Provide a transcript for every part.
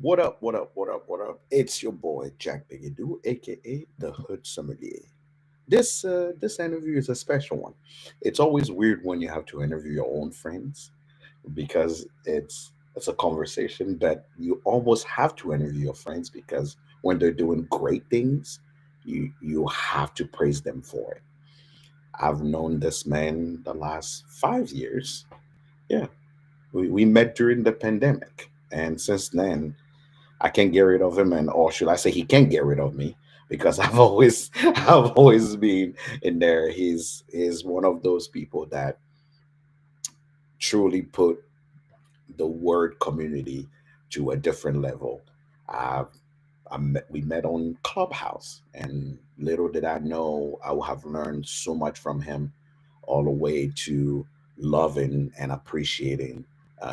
What up, what up, what up, what up? It's your boy Jack Bigadoo, aka the Hood Sommelier. This interview is a special one. It's always weird when you have to interview your own friends because it's a conversation that you almost have to interview your friends because when they're doing great things, you have to praise them for it. I've known this man the last 5 years. Yeah, we met during the pandemic, and since then I can't get rid of him, and or should I say, he can't get rid of me because I've always been in there. He's one of those people that truly put the word community to a different level. Uh, we met on Clubhouse, and little did I know I would have learned so much from him, all the way to loving and appreciating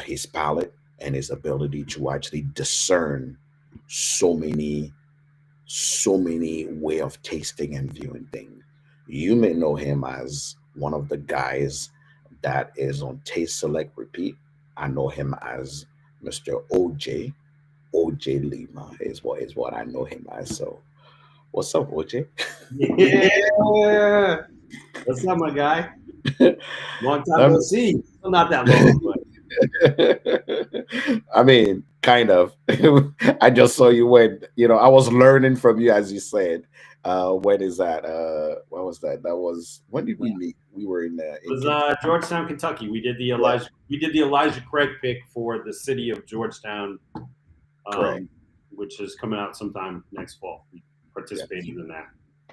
his palate and his ability to actually discern so many way of tasting and viewing things. You may know him as one of the guys that is on Taste Select Repeat. I know him as Mr. OJ Lima is what I know him as. So what's up, OJ? Yeah. What's up, my guy? Long time no Um, see. Well, not that long, but I mean, kind of. I just saw you when I was learning from you, as you said. When is that? What was that? That was when did we yeah. meet? We were It in was Kentucky. Georgetown, Kentucky. Yeah, We did the Elijah Craig pick for the city of Georgetown, correct. um, which is coming out sometime next fall. We Yeah, participated in that.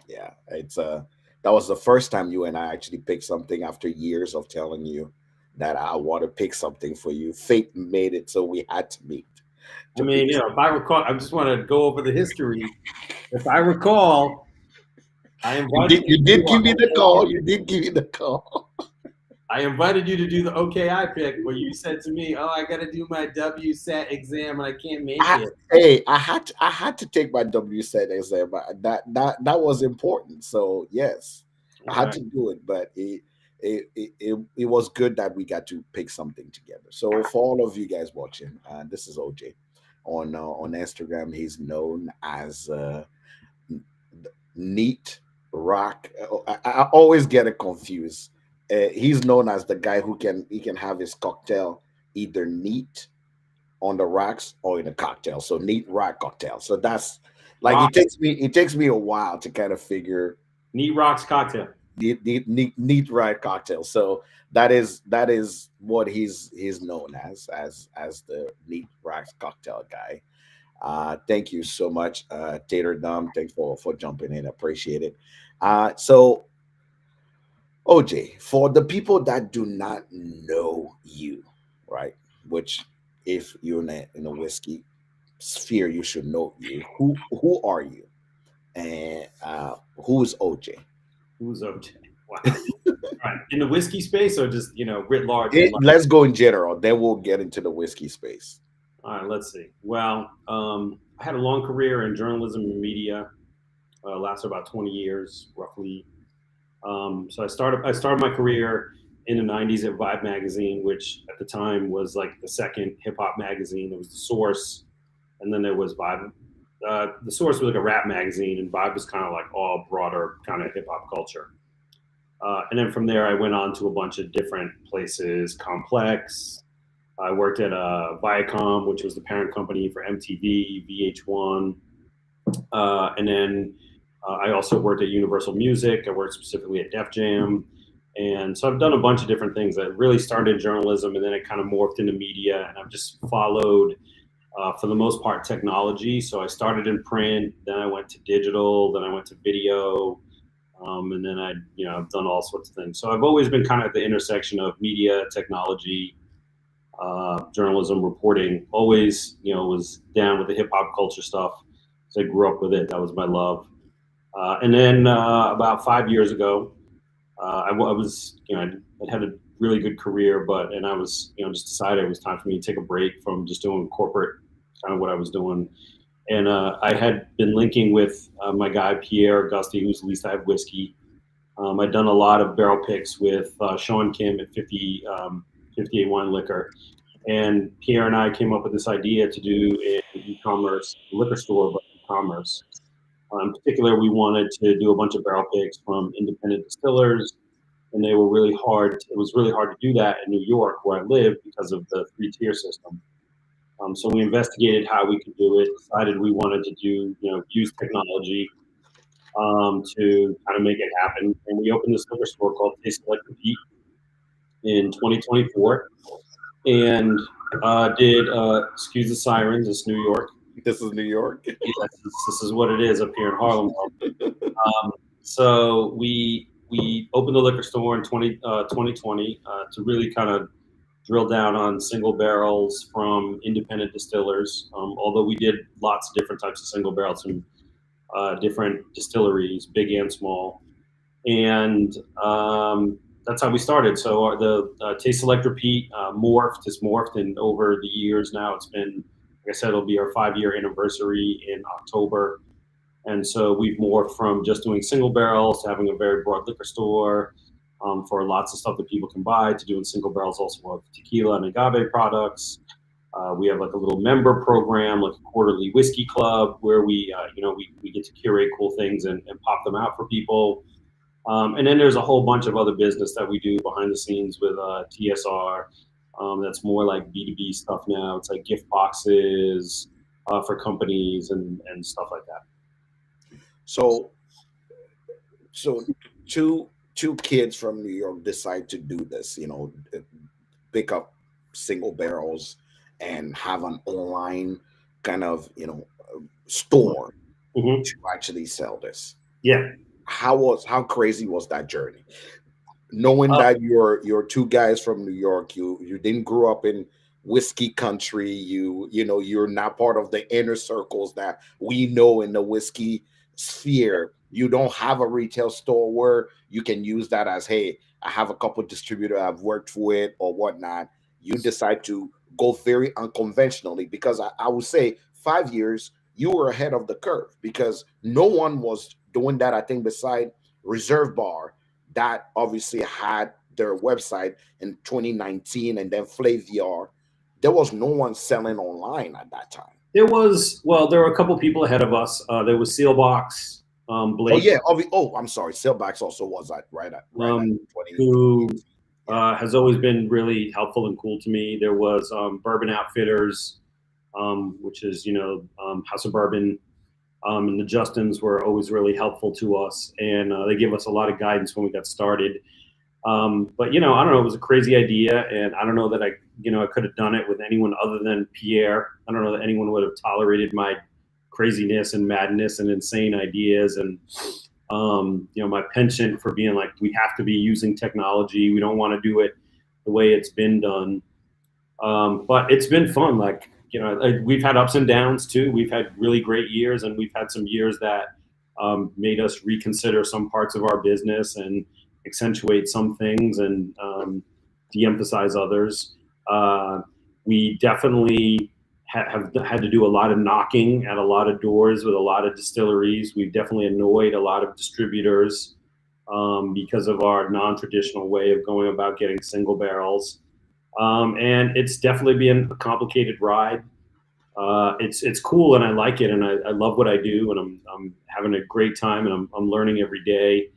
yeah. It's that was the first time you and I actually picked something after years of telling you that I want to pick something for you. Fate made it so we had to meet I to mean, pick. if I recall, I just want to go over the history. If I recall, I invited you You to do did our give me the OKI. call. You did give me the call. I invited you to do the OKI pick, where you said to me, "Oh, I got to do my WSET exam and I can't make I, it." hey, I had to take my WSET exam, but that was important. So yes, I All had right. to do it, but it was good that we got to pick something together. So for all of you guys watching, this is OJ on Instagram. He's known as Neat Rock. I always get it confused. He's known as the guy who can have his cocktail either neat on the rocks or in a cocktail. So neat rock cocktail. So that's like Rock, it takes me a while to kind of figure Neat Rocks cocktail. neat right cocktail. So that is what he's known as the neat rocks cocktail guy. Thank you so much, Tater Dom. Thanks for jumping in. Appreciate it. So OJ, for the people that do not know you, right? Which if you're in a whiskey sphere, you should know you. Who are you, and who's OJ? Who's OJ? Wow. All right. In the whiskey space or just, writ large in life? Let's go in general. Then we'll get into the whiskey space. All right, let's see. Well, I had a long career in journalism and media, lasted about 20 years, roughly. So I started my career in the 90s at Vibe magazine, which at the time was like the second hip hop magazine. There was the Source, and then there was Vibe. The Source was like a rap magazine, and Vibe was kind of like all broader kind of hip hop culture. And then from there, I went on to a bunch of different places. Complex. I worked at Viacom, which was the parent company for MTV, VH1, and then I also worked at Universal Music. I worked specifically at Def Jam, and so I've done a bunch of different things. I really started in journalism, and then it kind of morphed into media, and I've just followed. For the most part, technology. So I started in print, then I went to digital, then I went to video, and then I've done all sorts of things. So I've always been kind of at the intersection of media, technology, journalism, reporting. Always, was down with the hip hop culture stuff. So I grew up with it. That was my love. And then about 5 years ago, I was, I had a really good career, and I was, just decided it was time for me to take a break from just doing corporate, kind of what I was doing. And I had been linking with my guy Pierre Auguste, who's Least I Have Whiskey. I'd done a lot of barrel picks with Sean Kim at 58 Wine Liquor, And Pierre and I came up with this idea to do an e-commerce liquor store, but e-commerce. In particular, we wanted to do a bunch of barrel picks from independent distillers, and they were really hard. It was really hard to do that in New York, where I live, because of the three-tier system. So we investigated how we could do it. Decided we wanted to use technology to kind of make it happen, and we opened this liquor store called Taste Select Repeat in 2024, and did excuse the sirens, it's New York. This is New York. Yes, this is what it is up here in Harlem. So we opened the liquor store in 2020 to really kind of drill down on single barrels from independent distillers. Although we did lots of different types of single barrels from different distilleries, big and small, and that's how we started. So the Taste Select Repeat morphed, and over the years now it's been, like I said, it'll be our 5-year anniversary in October. And so we've morphed from just doing single barrels to having a very broad liquor store for lots of stuff that people can buy, to doing single barrels also of tequila and agave products. We have like a little member program, like a quarterly whiskey club, where we get to curate cool things and pop them out for people. And then there's a whole bunch of other business that we do behind the scenes with TSR. That's more like B2B stuff now. It's like gift boxes for companies and stuff like that. So so two kids from New York decide to do this, pick up single barrels and have an online kind of, store Hmm. to actually sell this. Yeah. How crazy was that journey? Knowing Uh, that you're two guys from New York, you didn't grow up in whiskey country, you're not part of the inner circles that we know in the whiskey sphere. You don't have a retail store where you can use that as, hey, I have a couple distributor I've worked with or whatnot. You decide to go very unconventionally, because I would say 5 years you were ahead of the curve, because no one was doing that, I think, beside Reserve Bar, that obviously had their website in 2019, and then Flaviar. There was no one selling online at that time. there were a couple people ahead of us. There was Sealbox, Oh Blake, yeah, I'm sorry. Sailbacks also was at right at um, 2018. who Yeah. has always been really helpful and cool to me. There was Bourbon Outfitters, which is House of Bourbon, and the Justins were always really helpful to us, and they gave us a lot of guidance when we got started. But I don't know, it was a crazy idea, and I don't know that I could have done it with anyone other than Pierre. I don't know that anyone would have tolerated my craziness and madness and insane ideas, and my penchant for being like, we have to be using technology. We don't want to do it the way it's been done. But it's been fun. Like, we've had ups and downs too. We've had really great years, and we've had some years that made us reconsider some parts of our business and accentuate some things and de-emphasize others. Uh, we definitely have had to do a lot of knocking at a lot of doors with a lot of distilleries. We've definitely annoyed a lot of distributors because of our non-traditional way of going about getting single barrels. And it's definitely been a complicated ride. It's cool, and I like it, and I love what I do, and I'm having a great time, and I'm learning every day.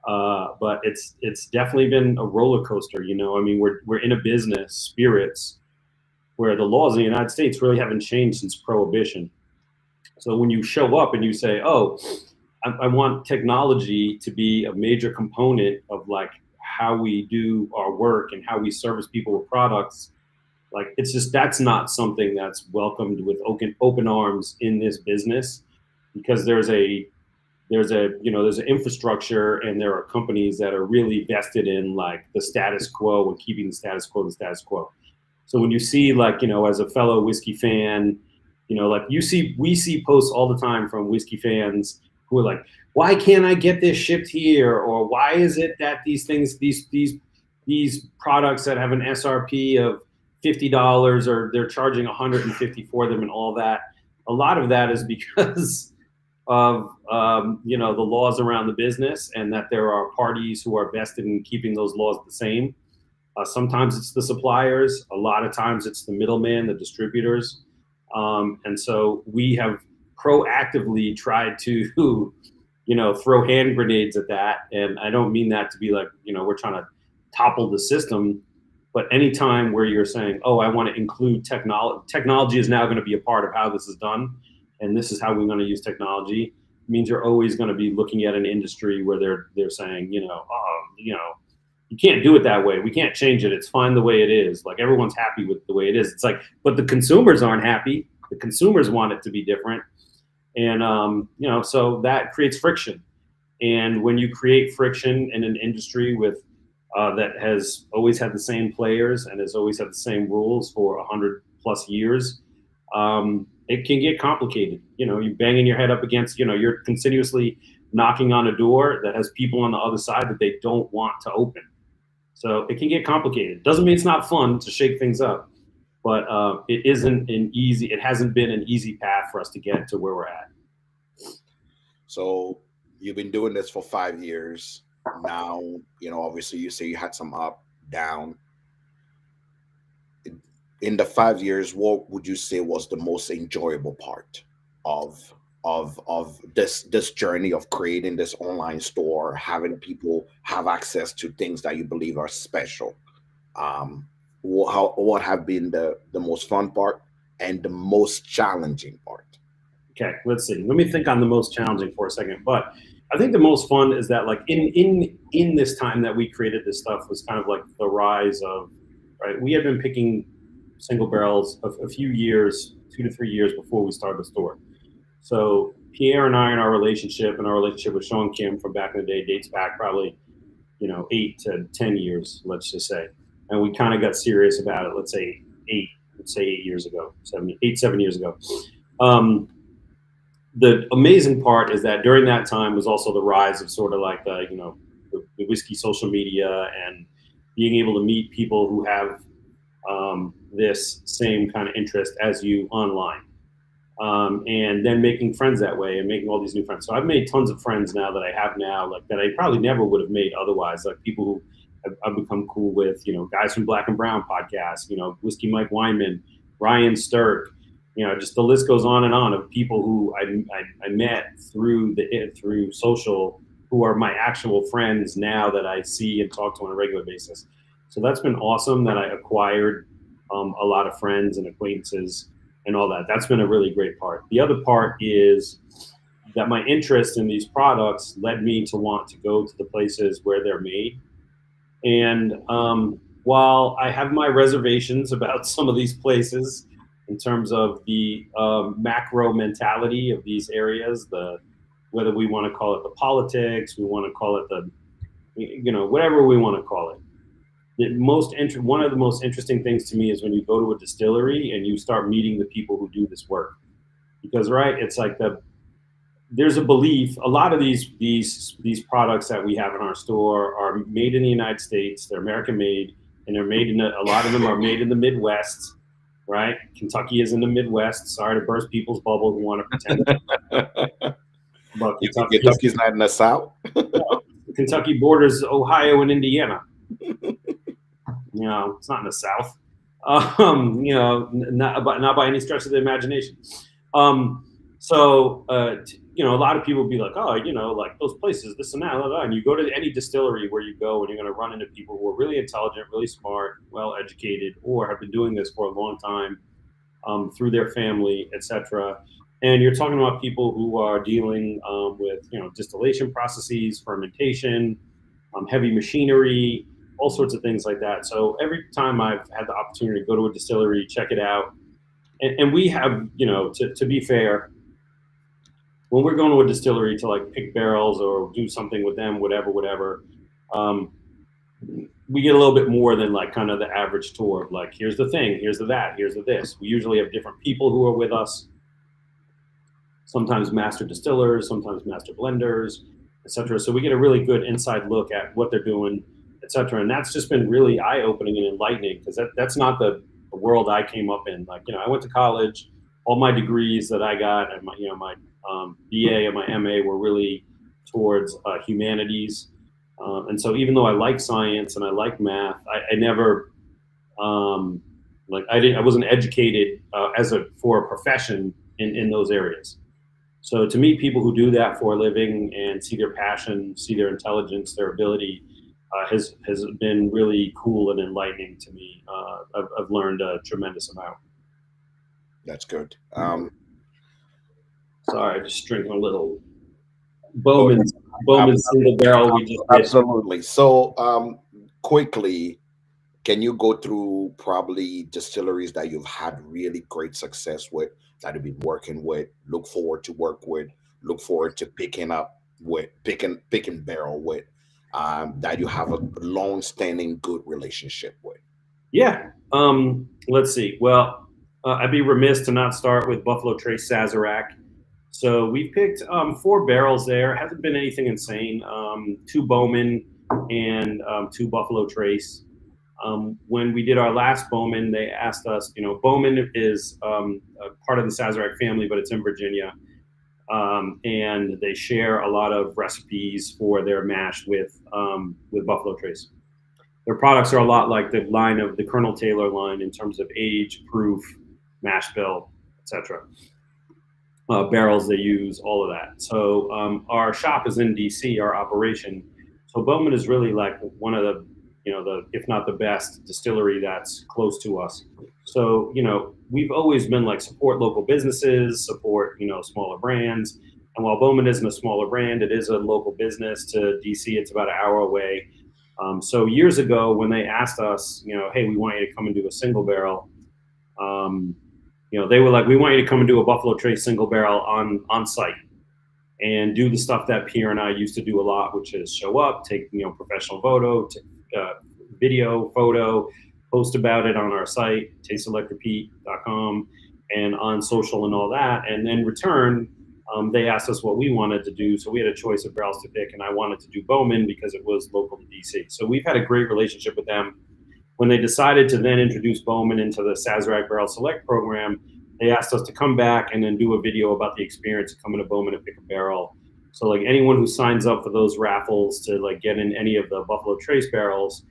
But it's definitely been a roller coaster. I mean, we're in a business, spirits, where the laws in the United States really haven't changed since Prohibition. So when you show up and you say, "Oh, I want technology to be a major component of like how we do our work and how we service people with products," like, it's just, that's not something that's welcomed with open arms in this business, because there's an infrastructure, and there are companies that are really vested in like the status quo and keeping the status quo. So when you see, like, as a fellow whiskey fan, like, we see posts all the time from whiskey fans who are like, why can't I get this shipped here? Or why is it that these products that have an SRP of $50, or they're charging 150 for them, and all that? A lot of that is because of the laws around the business, and that there are parties who are vested in keeping those laws the same. Sometimes it's the suppliers. A lot of times it's the middleman, the distributors. And so we have proactively tried to, throw hand grenades at that. And I don't mean that to be like, we're trying to topple the system. But anytime where you're saying, oh, I want to include technology is now going to be a part of how this is done. And this is how we're going to use technology, means you're always going to be looking at an industry where they're saying, oh, you can't do it that way. We can't change it. It's fine the way it is. Like everyone's happy with the way it is. It's like, but the consumers aren't happy. The consumers want it to be different, and so that creates friction. And when you create friction in an industry with that has always had the same players and has always had the same rules for 100 plus years, it can get complicated. You're banging your head up against. You're continuously knocking on a door that has people on the other side that they don't want to open. So it can get complicated. Doesn't mean it's not fun to shake things up, but it isn't an easy. It hasn't been an easy path for us to get to where we're at. So you've been doing this for 5 years now. Obviously, you say you had some up, down. In the 5 years, what would you say was the most enjoyable part of this journey of creating this online store, having people have access to things that you believe are special? What have been the most fun part and the most challenging part? Okay, let's see. Let me think on the most challenging for a second. But I think the most fun is that, like, in this time that we created this stuff was kind of like the rise of, right. We had been picking single barrels a few years, 2 to 3 years before we started the store. So Pierre and I, and our relationship with Sean Kim from back in the day dates back probably 8 to 10 years, let's just say. And we kind of got serious about it. Let's say 8 years ago, 7 years ago. Um, the amazing part is that during that time was also the rise of sort of like the whiskey social media and being able to meet people who have this same kind of interest as you online, and then making friends that way and making all these new friends. So I've made tons of friends now that I have now, like that I probably never would have made otherwise. Like people who I've become cool with, guys from Black and Brown podcast, Whiskey Mike Weinman, Ryan Sturck, just the list goes on and on of people who I met through social, who are my actual friends now that I see and talk to on a regular basis. So that's been awesome that I acquired a lot of friends and acquaintances and all that. That's been a really great part. The other part is that my interest in these products led me to want to go to the places where they're made. And while I have my reservations about some of these places in terms of the macro mentality of these areas, the whether we want to call it the politics, we want to call it the whatever we want to call it. One of the most interesting things to me is when you go to a distillery and you start meeting the people who do this work, because right, it's like there's a belief. A lot of these products that we have in our store are made in the United States. They're American made, and they're made a lot of them are made in the Midwest. Right, Kentucky is in the Midwest. Sorry to burst people's bubble who want to pretend, but You think Kentucky is. Kentucky's not in the South? Kentucky borders Ohio and Indiana. It's not in the South. Not by any stretch of the imagination. A lot of people be like, oh, like those places, this and that, blah, blah. And you go to any distillery where you go, and you're going to run into people who are really intelligent, really smart, well educated, or have been doing this for a long time, through their family, etc. And you're talking about people who are dealing with distillation processes, fermentation, heavy machinery, all sorts of things like that. So every time I've had the opportunity to go to a distillery, check it out, and we have, to be fair, when we're going to a distillery to like pick barrels or do something with them, whatever, um, we get a little bit more than like kind of the average tour of like, here's the thing, here's the that, here's the this. We usually have different people who are with us, sometimes master distillers, sometimes master blenders, etc. So we get a really good inside look at what they're doing, etc. And that's just been really eye opening and enlightening, because that's not the world I came up in. Like, I went to college, all my degrees that I got, and my BA and my MA were really towards humanities. And so even though I like science and I like math, I never um, I wasn't educated as a for a profession in those areas. So to meet people who do that for a living and see their passion, see their intelligence, their ability, has been really cool and enlightening to me. I've learned a tremendous amount. That's good. Sorry, just drinking a little Oh, Bowman single barrel we just did. absolutely. So, quickly, can you go through probably distilleries that you've had really great success with, that you've been working with, look forward to work with, look forward to picking up with, picking barrel with, that you have a long-standing good relationship with? Yeah. Let's see. Well, I'd be remiss to not start with Buffalo Trace Sazerac. So we picked four barrels there. Hasn't been anything insane. Two Bowman and two Buffalo Trace. When we did our last Bowman, they asked us, Bowman is a part of the Sazerac family, but it's in Virginia. And they share a lot of recipes for their mash with Buffalo Trace. Their products are a lot like the line of the Colonel Taylor line in terms of age, proof, mash bill, etc. Barrels they use, all of that. So our shop is in DC, our operation. So Bowman is really like one of the, the if not the best distillery that's close to us. So we've always been like support local businesses, support smaller brands. And while Bowman isn't a smaller brand, it is a local business to DC. It's about an hour away. So years ago, when they asked us, hey, we want you to come and do a single barrel, um, they were like, we want you to come and do a Buffalo Trace single barrel on site and do the stuff that Pierre and I used to do a lot, which is show up, take professional photo, video, photo, post about it on our site, tasteselectrepeat.com, and on social and all that. And then return, they asked us what we wanted to do, so we had a choice of barrels to pick, and I wanted to do Bowman because it was local to DC. So we've had a great relationship with them. When they decided to then introduce Bowman into the Sazerac Barrel Select program, they asked us to come back and then do a video about the experience of coming to Bowman and pick a barrel. So like anyone who signs up for those raffles to like get in any of the Buffalo Trace barrels,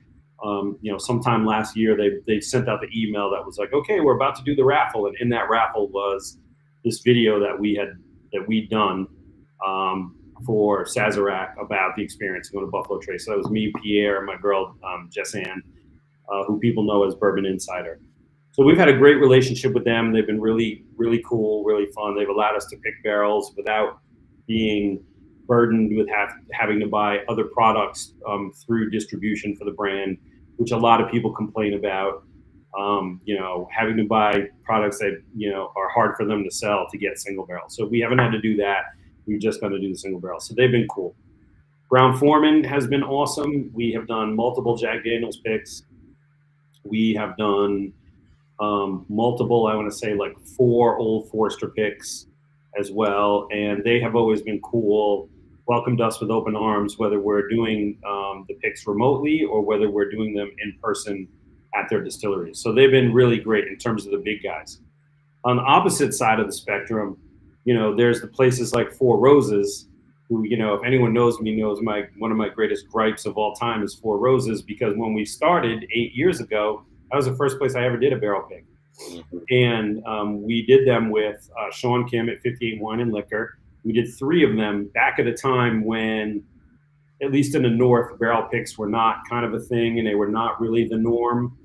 sometime last year they sent out the email that was like, okay, we're about to do the raffle, and in that raffle was this video that we'd done um, for Sazerac about the experience of going to Buffalo Trace. So that was me, Pierre, and my girl Jess Ann, who people know as Bourbon Insider. So we've had a great relationship with them. They've been really, really cool, really fun. They've allowed us to pick barrels without being burdened with having to buy other products through distribution for the brand, which a lot of people complain about. Having to buy products that are hard for them to sell to get single barrel. So we haven't had to do that. We've just got to do the single barrel. So they've been cool. Brown Foreman has been awesome. We have done multiple Jack Daniels picks. We have done multiple, I want to say like 4 Old Forester picks as well. And they have always been cool, welcomed us with open arms, whether we're doing the picks remotely or whether we're doing them in person at their distilleries. So they've been really great in terms of the big guys. On the opposite side of the spectrum, there's the places like Four Roses, who, if anyone knows me, knows one of my greatest gripes of all time is Four Roses, because when we started 8 years ago, that was the first place I ever did a barrel pick. Mhm. And we did them with Sean Kim at 58 Wine and Liquor. We did 3 of them back at a time when, at least in the North, barrel picks were not kind of a thing and they were not really the norm.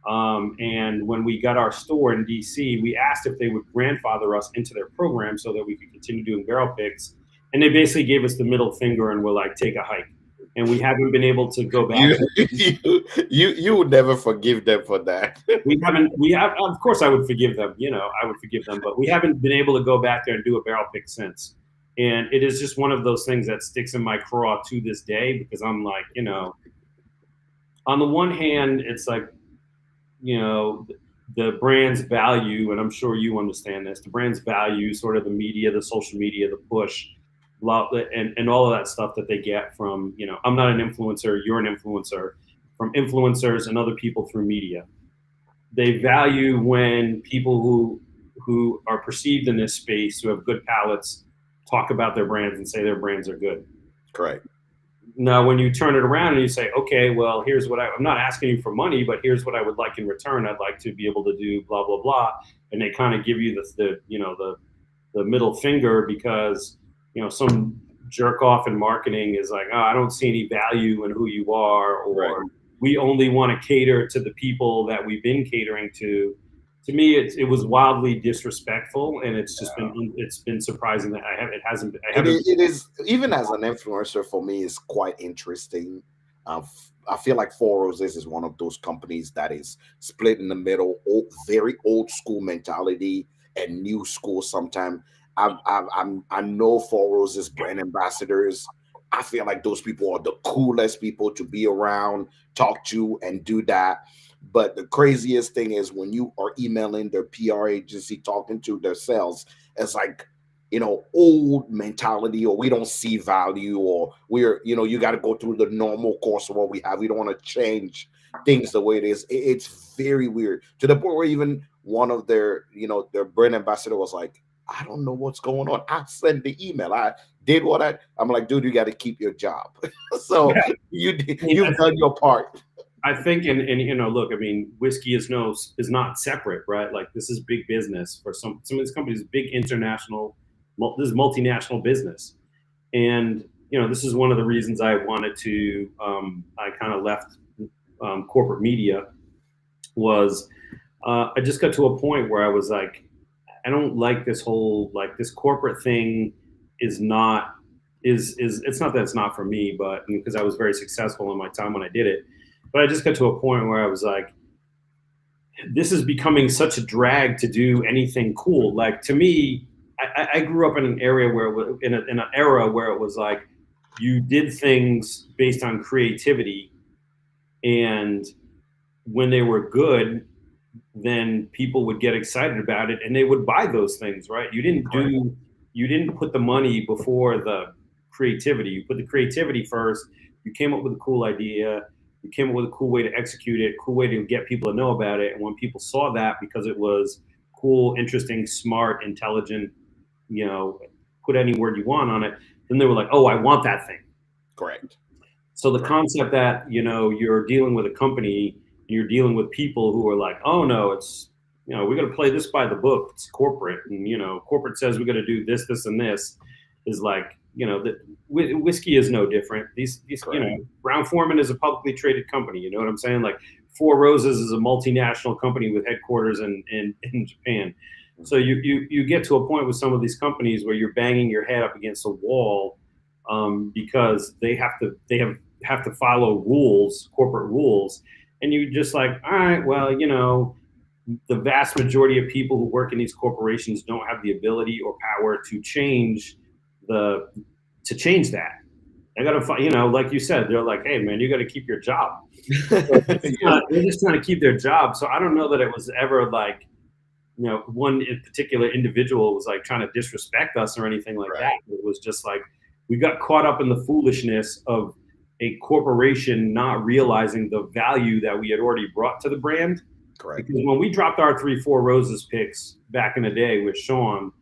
And when we got our store in DC, we asked if they would grandfather us into their program so that we could continue doing barrel picks. And they basically gave us the middle finger and were like, take a hike. And we haven't been able to go back. You, you would never forgive them for that. We have, of course, I would forgive them, I would forgive them, but we haven't been able to go back there and do a barrel pick since. And it is just one of those things that sticks in my craw to this day, because I'm like, on the one hand, it's like, you know the brand's value, and I'm sure you understand this, the brand's value, sort of the media, the social media, the push, and all of that stuff that they get from, I'm not an influencer, you're an influencer, from influencers and other people through media. They value when people who are perceived in this space, who have good palates, talk about their brands and say their brands are good. Correct. Now, when you turn it around and you say, okay, well, here's what I'm not asking you for money, but here's what I would like in return. I'd like to be able to do blah, blah, blah. And they kind of give you the middle finger because, some jerk off in marketing is like, oh, I don't see any value in who you are, Right. or we only want to cater to the people that we've been catering to. To me, it was wildly disrespectful, and it's been surprising that I haven't. It is even as an influencer for me is quite interesting. I feel like Four Roses is one of those companies that is split in the middle, very old school mentality and new school. Sometimes I know Four Roses brand ambassadors. I feel like those people are the coolest people to be around, talk to, and do that. But the craziest thing is when you are emailing their PR agency, talking to their sales, it's like old mentality, or we don't see value, or you got to go through the normal course of what we have. We don't want to change things the way it is. It's very weird to the point where even one of their brand ambassador was like, I don't know what's going on. I sent the email. I did I'm like, dude, you got to keep your job. So Yeah, I mean, you've done your part. I think, and look, I mean, whiskey is not separate, right? Like this is big business for some of these companies, big international, this is multinational business, and this is one of the reasons I wanted to, I kind of left corporate media was I just got to a point where I was like, I don't like this whole like this corporate thing is not is it's not that it's not for me, but because I was very successful in my time when I did it, but I just got to a point where I was like, this is becoming such a drag to do anything cool. Like to me, I grew up in an area where in an era where it was like you did things based on creativity, and when they were good, then people would get excited about it and they would buy those things, right? Correct. You didn't put the money before the creativity. You put the creativity first. You came up with a cool idea. You came up with a cool way to execute it, cool way to get people to know about it. And when people saw that because it was cool, interesting, smart, intelligent, you know, put any word you want on it, then they were like, oh, I want that thing. Correct. So the Correct. concept that you're dealing with a company, you're dealing with people who are like, oh no, it's we got to play this by the book. It's corporate, and corporate says we got to do this, this, and this. Is like that whiskey is no different. These Correct. Brown Forman is a publicly traded company. You know what I'm saying? Like Four Roses is a multinational company with headquarters in Japan. So Mhm. you get to a point with some of these companies where you're banging your head up against a wall because they have to follow rules, corporate rules, and you just like, all right, well, the vast majority of people who work in these corporations don't have the ability or power the to change that. I got to, like you said, they're like, hey man, you got to keep your job. So Yeah. they're just trying to keep their job. So I don't know that it was ever like one in particular individual was like trying to disrespect us or anything like that. Right. It was just like we got caught up in the foolishness of a corporation not realizing the value that we had already brought to the brand. Correct. Because when we dropped our 3 4 Roses picks back in the day with Sean,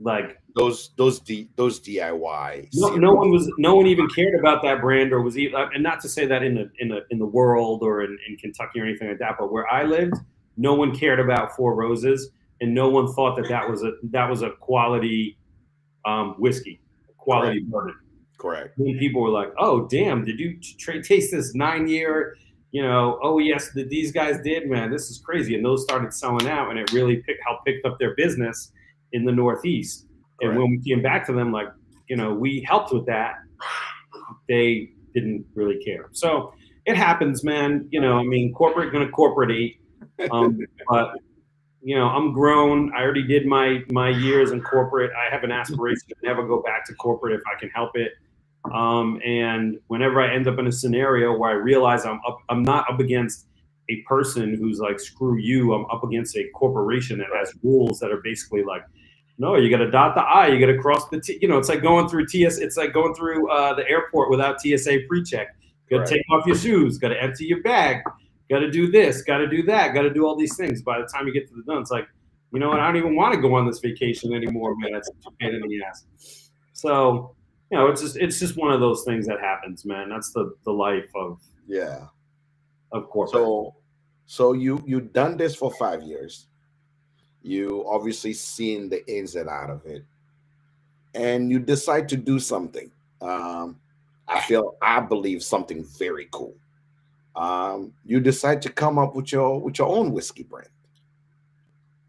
like Those DIY no one even cared about that brand or was even, and not to say that in the world or in Kentucky or anything like that, but where I lived, no one cared about 4 Roses, and no one thought that was a quality whiskey, Correct. quality bourbon. Correct. When people were like, "Oh, damn! Did you taste this 9 year?" Oh yes, these guys did, man. This is crazy, and those started selling out, and it really helped picked up their business in the Northeast. And Correct. when we came back to them, like, we helped with that. They didn't really care. So it happens, man. I mean, corporate gonna corporate. But I'm grown. I already did my years in corporate. I have an aspiration to never go back to corporate if I can help it. And whenever I end up in a scenario where I realize I'm not up against a person who's like, screw you. I'm up against a corporation that Right. has rules that are basically like, no, you got to dot the I, you got to cross the T. It's like going through TS. It's like going through the airport without TSA pre-check. Got to Correct. take off your shoes. Got to empty your bag. Got to do this. Got to do that. Got to do all these things. By the time you get to the done, it's like, what? I don't even want to go on this vacation anymore, man. It's a pain in the ass. So it's just one of those things that happens, man. That's the life Yeah. of corporate. So, so you done this for 5 years. You obviously seen the ins and out of it, and you decide to do something. Um, I believe something very cool. You decide to come up with your own whiskey brand.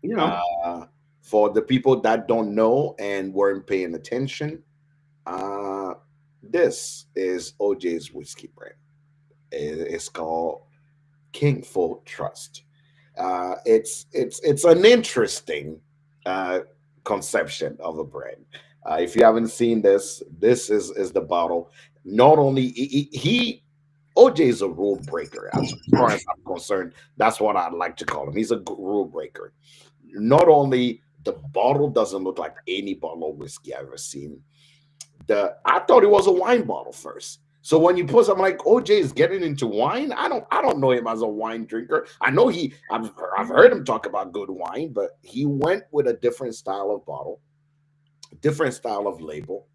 You know, Uh, for the people that don't know and weren't paying attention, uh, this is OJ's whiskey brand. It's called Kinfolk Trust. It's an interesting uh, conception of a brand. If you haven't seen this, this is the bottle. Not only he OJ is a rule breaker as far as I'm concerned. That's what I'd like to call him. He's a rule breaker. Not only the bottle doesn't look like any bottle of whiskey I've ever seen. The I thought it was a wine bottle first. So when you put something like OJ is getting into wine, I don't know him as a wine drinker. I know I've heard him talk about good wine, but he went with a different style of bottle, different style of label.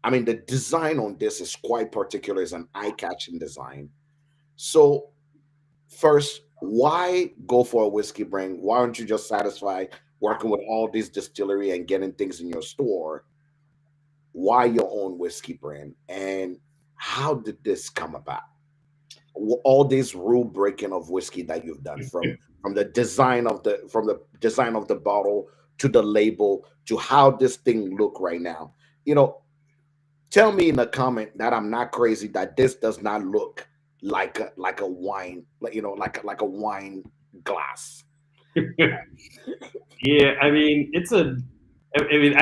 I mean, the design on this is quite particular. It's an eye-catching design. So first, why go for a whiskey brand? Why aren't you just satisfied working with all these distillery and getting things in your store? Why your own whiskey brand? And how did this come about? All this rule breaking of whiskey that you've done from the design of the bottle to the label to how this thing look right now. You know, tell me in a comment that I'm not crazy that this does not look like a wine, like a wine glass. yeah. I mean, it's a. I mean,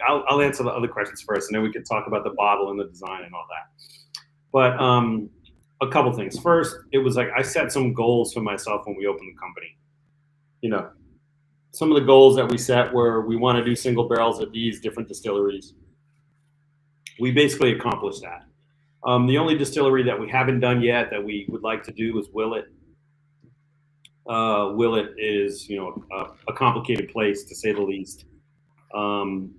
I'll answer the other questions first, and then we can talk about the bottle and the design and all that. But a couple things. First, it was like I set some goals for myself when we opened the company. You know, some of the goals that we set were we want to do single barrels at these different distilleries. We basically accomplished that. The only distillery that we haven't done yet that we would like to do is Willet. Willet is, a complicated place to say the least. And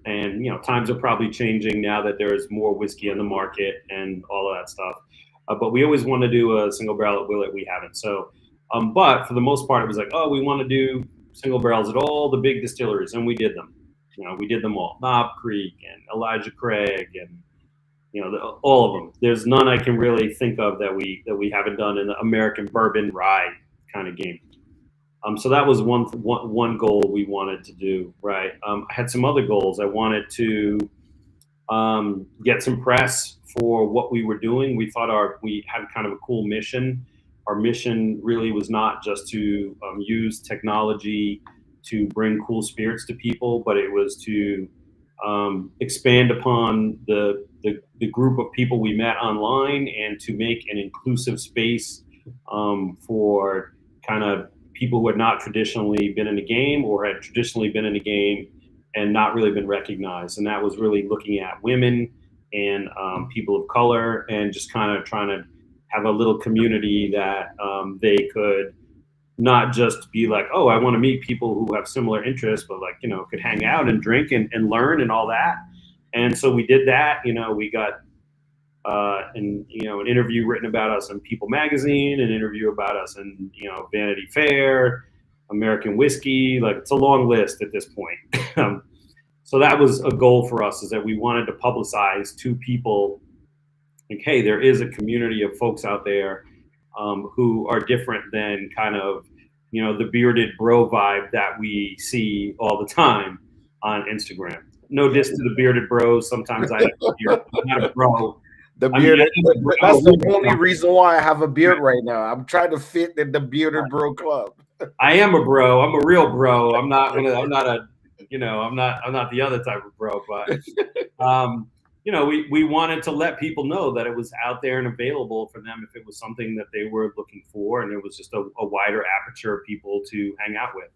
times are probably changing now that there is more whiskey on the market and all of that stuff. But we always want to do a single barrel at Willet. We haven't. So, but for the most part, it was like, oh, we want to do single barrels at all the big distilleries, and we did them. We did them all. Knob Creek and Elijah Craig and all of them. There's none I can really think of that we haven't done in the American bourbon rye kind of game. So that was one goal we wanted to do. Right. I had some other goals. I wanted to get some press for what we were doing. We had kind of a cool mission. Our mission really was not just to use technology to bring cool spirits to people, but it was to expand upon the group of people we met online and to make an inclusive space for kind of people who had not traditionally been in the game or had traditionally been in the game and not really been recognized. And that was really looking at women and people of color and just kind of trying to have a little community that they could not just be like, oh, I want to meet people who have similar interests, but like, could hang out and drink and learn and all that. And so we did that. We got an interview written about us in People Magazine, an interview about us in Vanity Fair, American Whiskey. Like it's a long list at this point. So that was a goal for us, is that we wanted to publicize to people like, hey, there is a community of folks out there who are different than kind of the bearded bro vibe that we see all the time on Instagram. No diss to the bearded bros. Sometimes I have a beard. I'm not a bro. The I mean, bearded. I'm a That's the real only bro. reason why I have a beard right now. I'm trying to fit in the bearded bro club. I am a bro. I'm a real bro. I'm not gonna. I'm not a. I'm not the other type of bro. But we wanted to let people know that it was out there and available for them if it was something that they were looking for, and it was just a wider aperture of people to hang out with.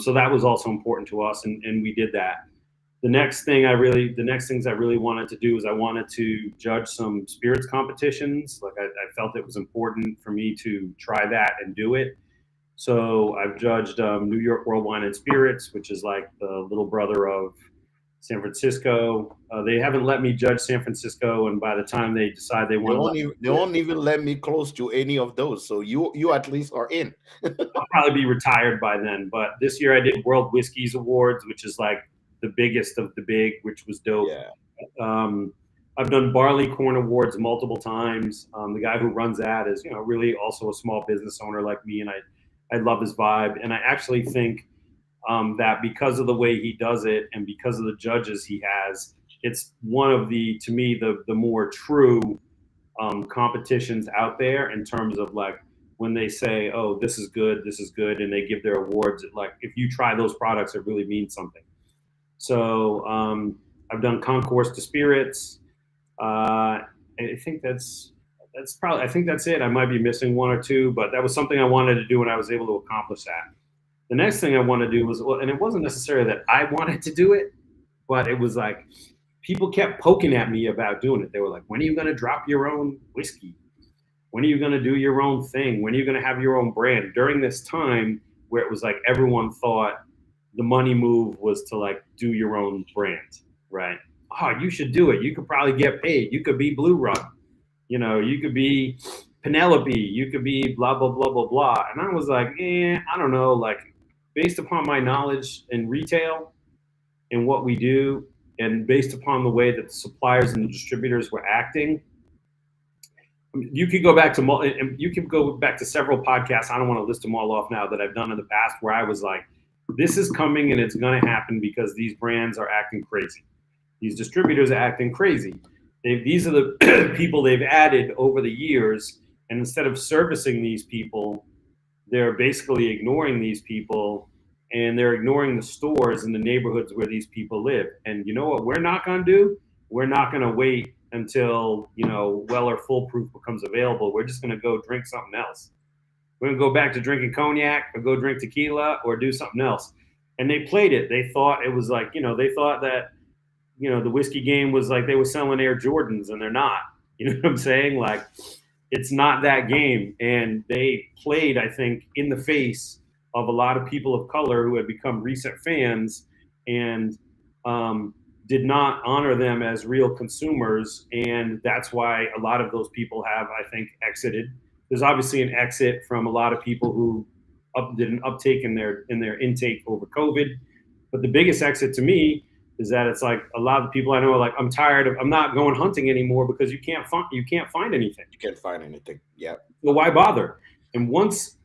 So that was also important to us, and we did that. The next things I really wanted to do is I wanted to judge some spirits competitions. Like I felt it was important for me to try that and do it. So I've judged New York World Wine and Spirits, which is like the little brother of San Francisco. They haven't let me judge San Francisco, and by the time they decide they want to let me They do it, won't even let me close to any of those. So you at least are in. I'll probably be retired by then. But this year I did World Whiskeys Awards, which is like the biggest of the big, which was dope. Yeah. Um, I've done Barley Corn Awards multiple times. The guy who runs that is, really also a small business owner like me, and I love his vibe. And I actually think that because of the way he does it and because of the judges he has, it's one of the, to me, the more true competitions out there in terms of like when they say, "Oh, this is good," and they give their awards. Like if you try those products, it really means something. So I've done Concourse to Spirits. I think that's probably, I think that's it. I might be missing one or two, but that was something I wanted to do, and I was able to accomplish that. The next thing I wanted to do was, well, and it wasn't necessarily that I wanted to do it, but it was like people kept poking at me about doing it. They were like, "When are you going to drop your own whiskey? When are you going to do your own thing? When are you going to have your own brand?" During this time where it was like everyone thought the money move was to like do your own brand, right? Oh, you should do it. You could probably get paid. You could be Blue Run. You could be Penelope. You could be blah blah blah blah blah. And I was like, I don't know. Like based upon my knowledge in retail and what we do, and based upon the way that the suppliers and the distributors were acting, you could go back to you could go back to several podcasts. I don't want to list them all off now that I've done in the past where I was like, this is coming and it's going to happen because these brands are acting crazy. These distributors are acting crazy. These are the people they've added over the years, and instead of servicing these people, they're basically ignoring these people, and they're ignoring the stores in the neighborhoods where these people live. And you know what we're not going to do? We're not going to wait until Weller Foolproof becomes available. We're just going to go drink something else. We're going to go back to drinking cognac or go drink tequila or do something else. And they played it. They thought it was like, they thought that the whiskey game was like they were selling Air Jordans, and they're not. You know what I'm saying? Like it's not that game. And they played, I think, in the face of a lot of people of color who had become recent fans, and did not honor them as real consumers. And that's why a lot of those people have, I think, exited. There's obviously an exit from a lot of people who did an uptake in their intake over COVID. But the biggest exit to me is that it's like a lot of people I know are like, I'm not going hunting anymore because you can't find anything. You can't find anything. Yeah. So why bother? And once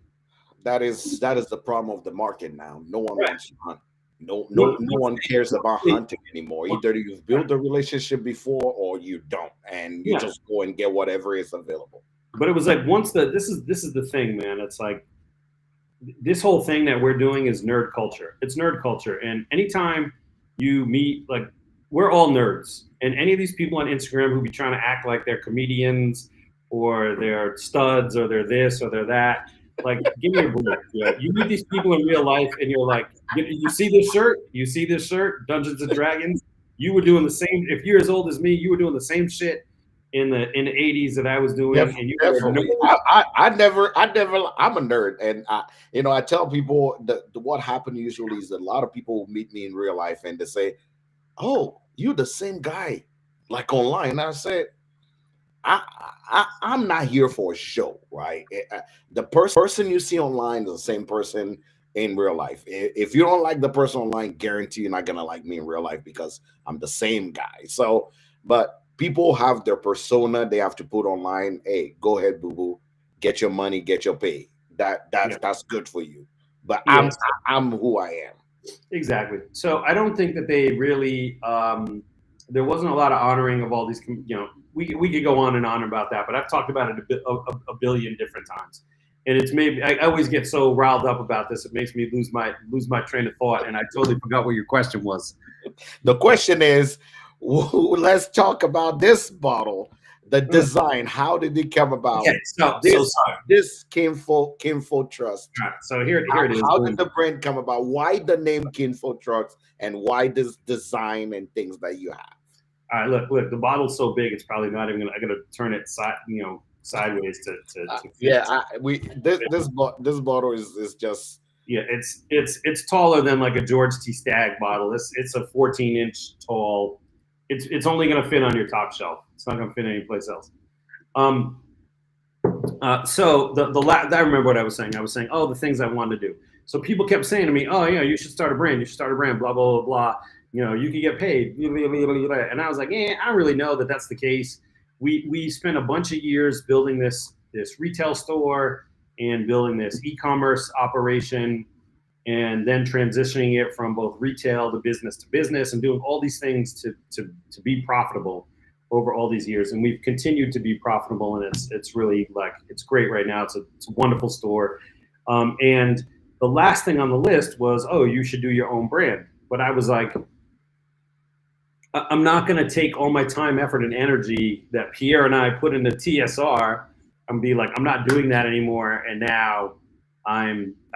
That is the problem of the market now. No one right, wants to hunt. No, no, once, no one cares about hunting anymore. Either you've built a relationship before or you don't, and you yeah. just go and get whatever is available. But it was like once this is the thing, man. It's like this whole thing that we're doing is nerd culture. It's nerd culture, and anytime you meet like we're all nerds, and any of these people on Instagram who be trying to act like they're comedians or they're studs or they're this or they're that, like give me a break. Yeah, you meet these people in real life, and you're like, you see this shirt, Dungeons and Dragons. You were doing the same. If you're as old as me, you were doing the same shit in the '80s that I was doing, and you were a Definitely. nerd. I'm a nerd, and I tell people that what happened usually is that a lot of people will meet me in real life and they say, "Oh, you're the same guy, like online." And I said, I'm not here for a show, right? The person you see online is the same person in real life. If you don't like the person online, guarantee you're not gonna like me in real life because I'm the same guy. So, but people have their persona they have to put online. Hey, go ahead, boo boo, get your money, get your pay. Yeah, That's good for you. But yes. I'm who I am. Exactly. So I don't think that they really there wasn't a lot of honoring of all these. We could go on and on about that, but I've talked about it a billion different times, and it's maybe I always get so riled up about this. It makes me lose my train of thought, and I totally forgot what your question was. The question is, let's talk about this bottle, the design. How did it come about? Okay, so This sorry. this Kinfolk Trust. All right, so here it is. How did the brand come about? Why the name Kinfolk Trust, and why this design and things that you have? All right, look. The bottle's so big, it's probably not even gonna. I gotta turn it sideways to Yeah, fit. this bottle is just. Yeah, it's taller than like a George T. Stagg bottle. It's a 14-inch tall. It's only going to fit on your top shelf. It's not going to fit anyplace else. Um, so I remember what I was saying. I was saying, oh, the things I wanted to do. So people kept saying to me, oh, yeah, you should start a brand. You should start a brand. Blah blah blah blah. You know, you could get paid. And I was like, I don't really know that that's the case. We spent a bunch of years building this retail store and building this e-commerce operation and then transitioning it from both retail to business and doing all these things to be profitable over all these years. And we've continued to be profitable, and it's really like it's great right now. It's a wonderful store. And the last thing on the list was, oh, you should do your own brand. But I was like, I'm not going to take all my time, effort, and energy that Pierre and I put into TSR and be like, I'm not doing that anymore. And now I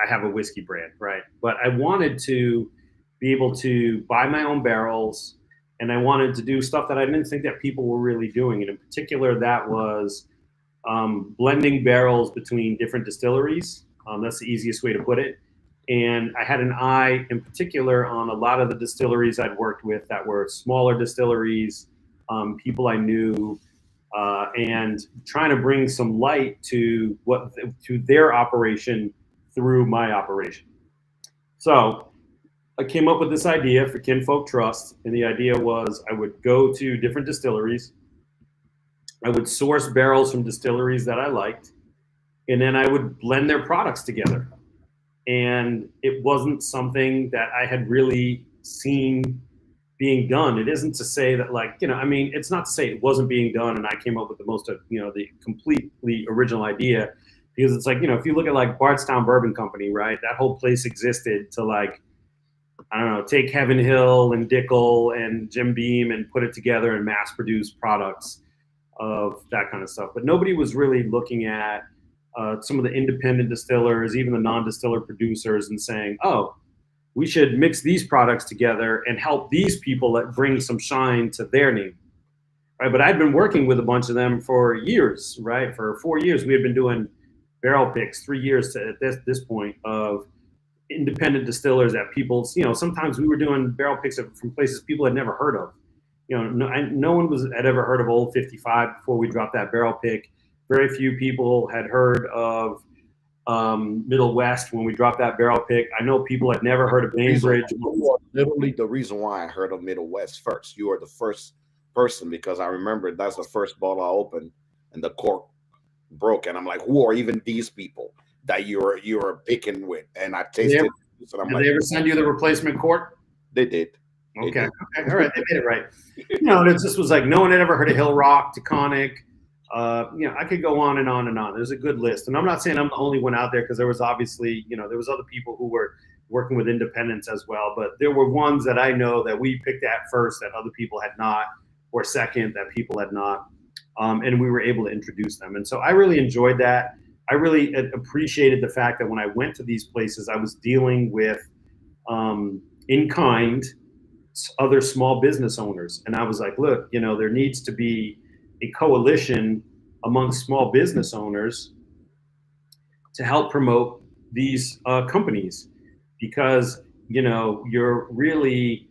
have a whiskey brand, right? But I wanted to be able to buy my own barrels, and I wanted to do stuff that I didn't think that people were really doing. And in particular, that was blending barrels between different distilleries. That's the easiest way to put it. And I had an eye in particular on a lot of the distilleries I'd worked with that were smaller distilleries, people I knew, and trying to bring some light to their operation through my operation. So I came up with this idea for Kinfolk Trust, and the idea was I would go to different distilleries, I would source barrels from distilleries that I liked, and then I would blend their products together. And it wasn't something that I had really seen being done. It isn't to say that, like, I mean, it's not to say it wasn't being done and I came up with the completely original idea, because it's like, if you look at like Bardstown Bourbon Company, right? That whole place existed to, like, I don't know, take Heaven Hill and Dickel and Jim Beam and put it together and mass produce products of that kind of stuff. But nobody was really looking at some of the independent distillers, even the non-distiller producers, and saying, oh, we should mix these products together and help these people that bring some shine to their name. Right? But I'd been working with a bunch of them for years, right? For 4 years, we had been doing barrel picks, 3 years at this point of independent distillers that people, sometimes we were doing barrel picks from places people had never heard of. No one had ever heard of Old 55 before we dropped that barrel pick. Very few people had heard of Middle West when we dropped that barrel pick. I know people had never heard of Bainbridge. You are literally the reason why I heard of Middle West first. You are the first person, because I remember that's the first bottle I opened and the cork broke, and I'm like, who are even these people that you're picking with? And I tasted it, and I'm Did like, they ever send you the replacement cork? they did. Okay. Okay. All right. They did it right. It just was like no one had ever heard of Hill Rock, Taconic. I could go on and on and on. There's a good list, and I'm not saying I'm the only one out there, because there was obviously, there was other people who were working with independents as well. But there were ones that I know that we picked at first that other people had not, or second that people had not, and we were able to introduce them. And so I really enjoyed that. I really appreciated the fact that when I went to these places, I was dealing with in kind other small business owners. And I was like, look, there needs to be a coalition among small business owners to help promote these companies, because, you're really,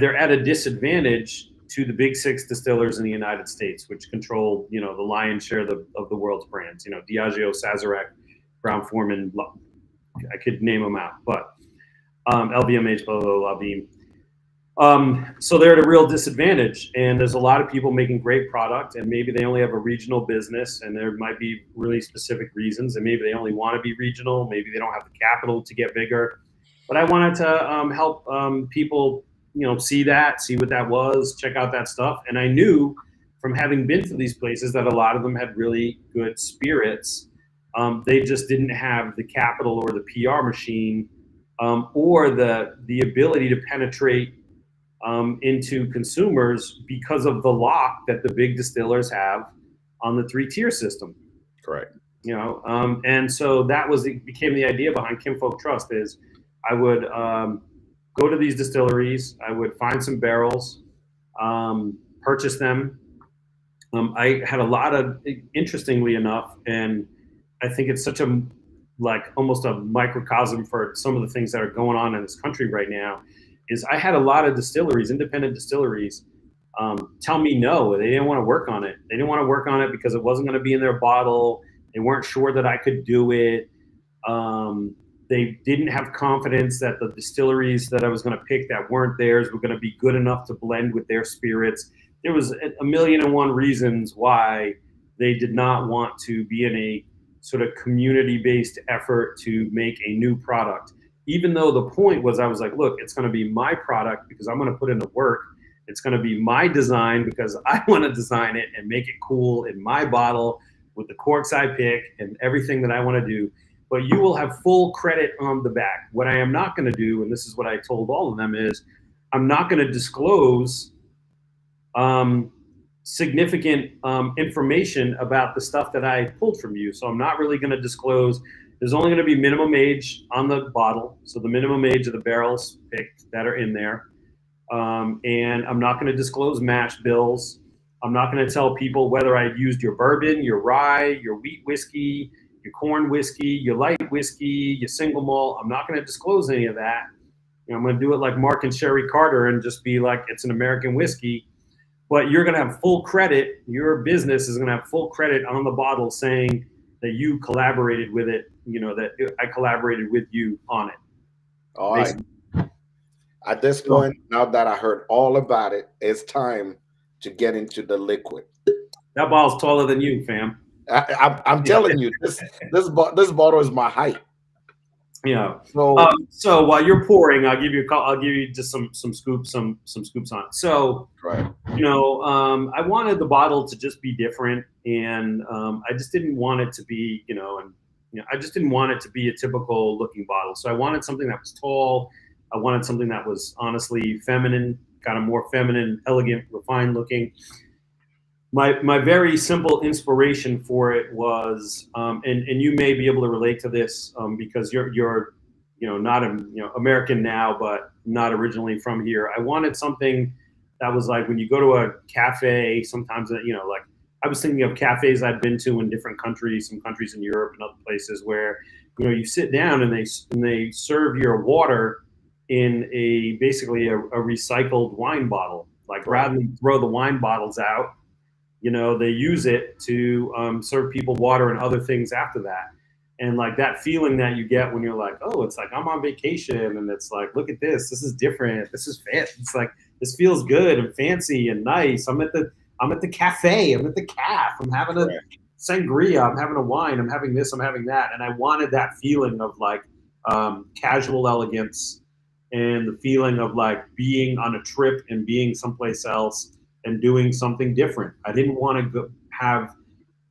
they're at a disadvantage to the big six distillers in the United States, which control, the lion's share of the world's brands, Diageo, Sazerac, Brown-Forman, I could name them out, but LVMH, blah, blah, blah, Beam. So they're at a real disadvantage, and there's a lot of people making great product, and maybe they only have a regional business, and there might be really specific reasons, and maybe they only want to be regional, maybe they don't have the capital to get bigger. But I wanted to help people, see what that was, check out that stuff, and I knew from having been to these places that a lot of them had really good spirits. They just didn't have the capital or the PR machine, or the ability to penetrate into consumers because of the lock that the big distillers have on the 3-tier system. Correct. And so became the idea behind Kinfolk Trust. Is I would go to these distilleries, I would find some barrels, purchase them. I had a lot of, interestingly enough, and I think it's such a like almost a microcosm for some of the things that are going on in this country right now, is I had a lot of distilleries, independent distilleries, tell me no. They didn't want to work on it. They didn't want to work on it because it wasn't going to be in their bottle. They weren't sure that I could do it. Um, they didn't have confidence that the distilleries that I was going to pick that weren't theirs were going to be good enough to blend with their spirits. There was a million and one reasons why they did not want to be in a sort of community-based effort to make a new product. Even though the point was, I was like, look, it's going to be my product because I'm going to put in the work. It's going to be my design because I want to design it and make it cool in my bottle with the corks I pick and everything that I want to do, but you will have full credit on the back. What I am not going to do, and this is what I told all of them, is I'm not going to disclose um, significant information about the stuff that I pulled from you. So I'm not really going to disclose. There's only going to be minimum age on the bottle, so the minimum age of the barrels picked that are in there. And I'm not going to disclose mash bills. I'm not going to tell people whether I used your bourbon, your rye, your wheat whiskey, your corn whiskey, your light whiskey, your single malt. I'm not going to disclose any of that. I'm going to do it like Mark and Sherry Carter and just be like, it's an American whiskey. But you're going to have full credit. Your business is going to have full credit on the bottle saying that you collaborated with it, that I collaborated with you on it, All right. basically. At this So point, now that I heard all about it, it's time to get into the liquid. that bottle's taller than you, fam. I'm telling you, this bottle is my height. Yeah. So So while you're pouring, I'll give you a call. I'll give you just some scoops, some scoops on it. So right, I wanted the bottle to just be different, and I just didn't want it to be, I just didn't want it to be a typical looking bottle. So I wanted something that was tall. I wanted something that was honestly feminine, kind of more feminine, elegant, refined looking. My very simple inspiration for it was, and you may be able to relate to this because you're not a American now, but not originally from here. I wanted something that was like when you go to a cafe. Sometimes like I was thinking of cafes I'd been to in different countries, some countries in Europe and other places where you sit down and they serve your water in a basically a recycled wine bottle. Like right, rather than throw the wine bottles out, they use it to serve people water and other things after that. And like that feeling that you get when you're like, oh, it's like I'm on vacation and it's like, look at this. This is different. This is fancy. It's like this feels good and fancy and nice. I'm at the cafe. I'm at the caf. I'm having a correct. sangria. I'm having a wine. I'm having this. I'm having that. And I wanted that feeling of like casual elegance and the feeling of like being on a trip and being someplace else and doing something different. I didn't want to have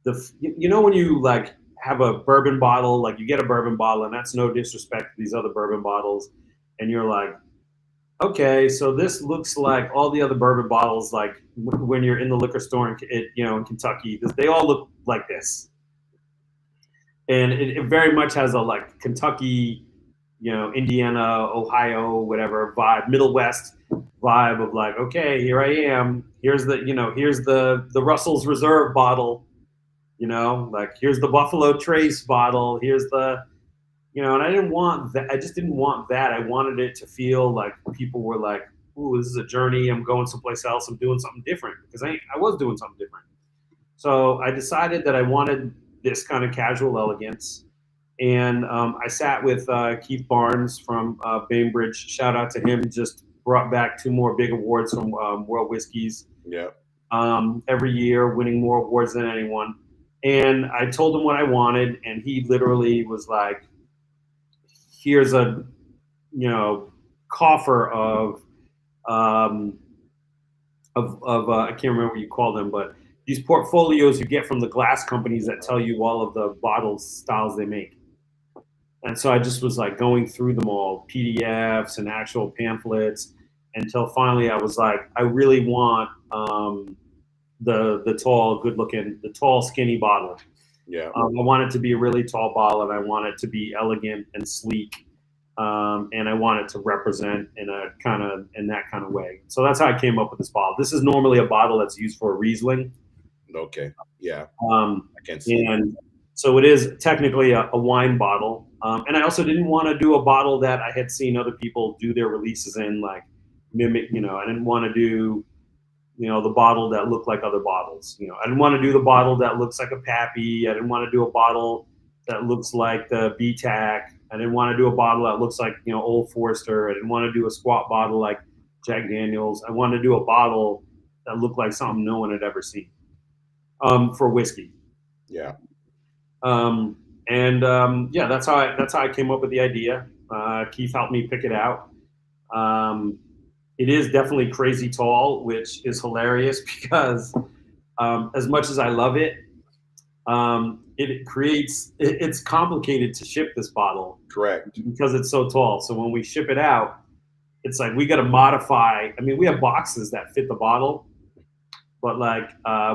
when you like have a bourbon bottle, like you get a bourbon bottle, and that's no disrespect to these other bourbon bottles, and you're like, okay, so this looks like all the other bourbon bottles, like when you're in the liquor store in Kentucky, they all look like this, and it very much has a like Kentucky, Indiana, Ohio, whatever vibe, Middle West vibe of like, okay, here I am. Here's the Russell's Reserve bottle. Like here's the Buffalo Trace bottle. Here's and I didn't want that. I just didn't want that. I wanted it to feel like people were like, ooh, this is a journey. I'm going someplace else. I'm doing something different because I was doing something different. So I decided that I wanted this kind of casual elegance. And I sat with Keith Barnes from Bainbridge. Shout out to him. Just brought back 2 more big awards from World Whiskeys Yeah, every year, winning more awards than anyone. And I told him what I wanted, and he literally was like, "Here's a coffer um, I can't remember what you call them, but these portfolios you get from the glass companies that tell you all of the bottle styles they make." And so I just was like going through them all, PDFs and actual pamphlets, until finally I was like, I really want the tall, good looking, the tall, skinny bottle. yeah. I want it to be a really tall bottle, and I want it to be elegant and sleek, and I want it to represent in that kind of way. So that's how I came up with this bottle. This is normally a bottle that's used for a Riesling, Okay, yeah. um, I can see and that. So it is technically a wine bottle. And I also didn't want to do a bottle that I had seen other people do their releases in, like mimic. I didn't want to do the bottle that looked like other bottles. I didn't want to do the bottle that looks like a Pappy. I didn't want to do a bottle that looks like the BTAC. I didn't want to do a bottle that looks like Old Forester. I didn't want to do a squat bottle like Jack Daniels. I wanted to do a bottle that looked like something no one had ever seen for whiskey. Yeah. Um, and yeah, that's how I came up with the idea. Keith helped me pick it out. Um, it is definitely crazy tall, which is hilarious because as much as I love it, it's complicated to ship this bottle Correct. because it's so tall. So when we ship it out, it's like we got to modify. I mean, we have boxes that fit the bottle, but like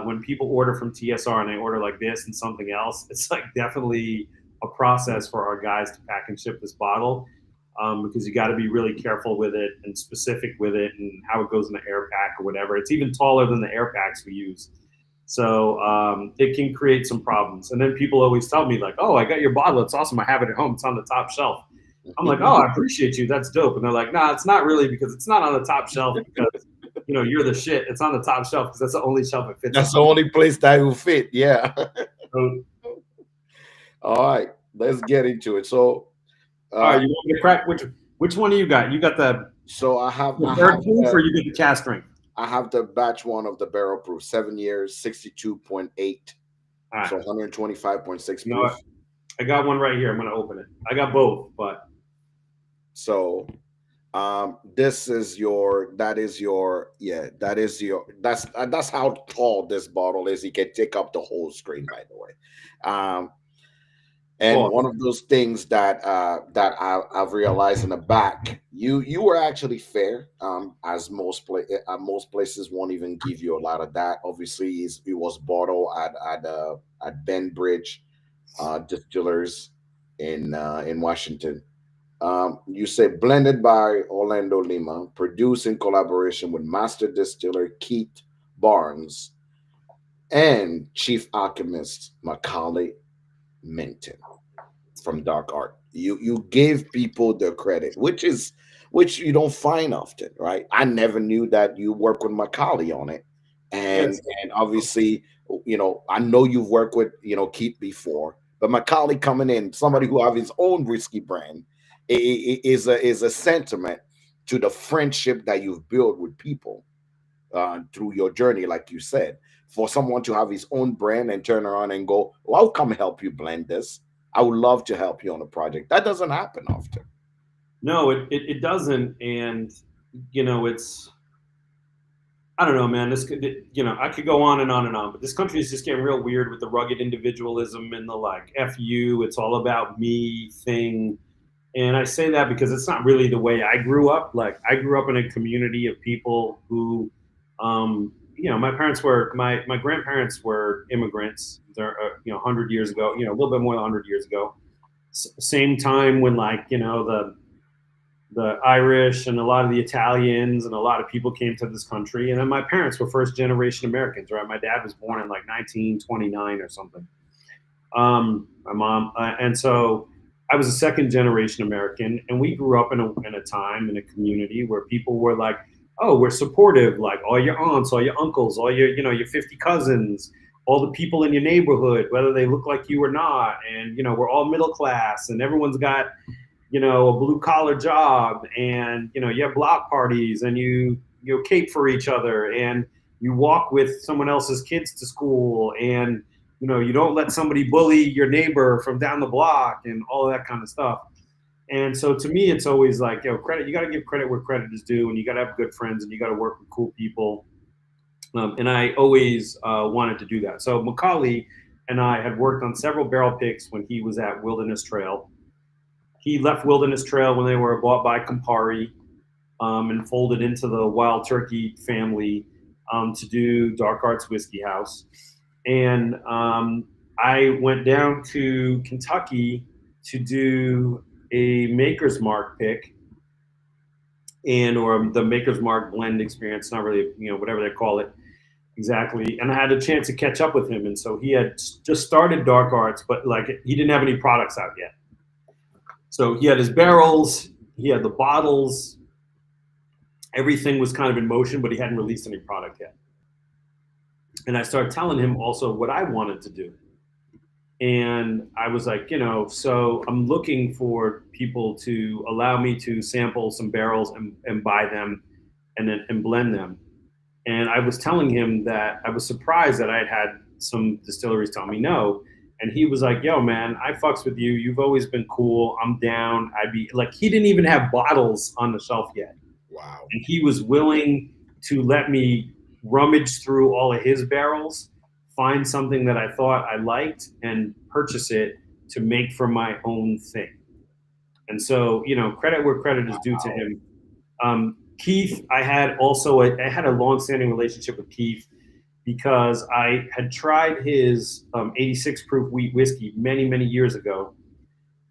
when people order from TSR and they order like this and something else, it's like definitely a process for our guys to pack and ship this bottle because you got to be really careful with it and specific with it and how it goes in the air pack or whatever. It's even taller than the air packs we use. So it can create some problems. And then people always tell me like, "Oh, I got your bottle. It's awesome. I have it at home. It's on the top shelf." I'm like, "Oh, I appreciate you. That's dope." And they're like, "Nah, it's not really because it's not on the top shelf because you're the shit. It's on the top shelf because that's the only shelf it fits on." That's the only place that will fit. Yeah. So, All right. Let's get into it. So, all right, uh, you want me to crack which one do you got? You got so I have the I bird have proof or you get the cast strength? I have the batch one of the barrel proof, 7 years, 62.8, All right. so 125.6 You know what? proof. I got one right here. I'm gonna open it. I got both, but So this is your that is your yeah that is your that's how tall this bottle is. You can take up the whole screen, by the way. And pause. one of those things I've realized in the back, you were actually fair, as most places won't even give you a lot of that. Obviously, it was bottled at Benbridge Distillers in Washington. You say blended by Orlando Lima, produced in collaboration with master distiller Keith Barnes and chief alchemist Macaulay Minton from Dark Art. You give people the credit, which you don't find often, right? I never knew that you work with Macaulay on it, and Yes. and obviously, I know you've worked with Keith before, but Macaulay coming in, somebody who have his own whiskey brand, is a sentiment to the friendship that you've built with people through your journey, like you said. For someone to have his own brand and turn around and go, "Well, I'll come help you blend this. I would love to help you on a project." That doesn't happen often. No, it doesn't, and it's I don't know, man. I could go on and on and on, but this country is just getting real weird with the rugged individualism and the like "fu." It's all about me thing, and I say that because it's not really the way I grew up. Like I grew up in a community of people who, my grandparents were immigrants. They're 100 years ago. A little bit more than 100 years ago. Same time when like the Irish and a lot of the Italians and a lot of people came to this country. And then my parents were first generation Americans, right? My dad was born in like 1929 or something. My mom, and so I was a second generation American, and we grew up in a time in a community where people were like, "Oh, we're supportive. Like all your aunts, all your uncles, all your 50 cousins, all the people in your neighborhood, whether they look like you or not, and we're all middle class, and everyone's got a blue collar job, and you have block parties, and you cape for each other, and you walk with someone else's kids to school, and you don't let somebody bully your neighbor from down the block, and all of that kind of stuff." And so to me, it's always like, credit. You got to give credit where credit is due, and you got to have good friends, and you got to work with cool people. And I always wanted to do that. So Macaulay and I had worked on several barrel picks when he was at Wilderness Trail. He left Wilderness Trail when they were bought by Campari and folded into the Wild Turkey family to do Dark Arts Whiskey House. And I went down to Kentucky to do a Maker's Mark pick or the Maker's Mark blend experience, not really, whatever they call it. exactly. And I had a chance to catch up with him, and so he had just started Dark Arts, but like he didn't have any products out yet. So he had his barrels, he had the bottles, everything was kind of in motion, but he hadn't released any product yet. And I started telling him also what I wanted to do. And I was like, so I'm looking for people to allow me to sample some barrels and buy them and then and blend them. And I was telling him that I was surprised that I had some distilleries tell me no. And he was like, yo, man, I fucks with you. You've always been cool. I'm down. I'd be like, he didn't even have bottles on the shelf yet. Wow. And he was willing to let me rummage through all of his barrels, find something that I thought I liked, and purchase it to make for my own thing. And so, credit where credit is due to him. Keith, I had a long-standing relationship with Keith because I had tried his 86 proof wheat whiskey many, many years ago,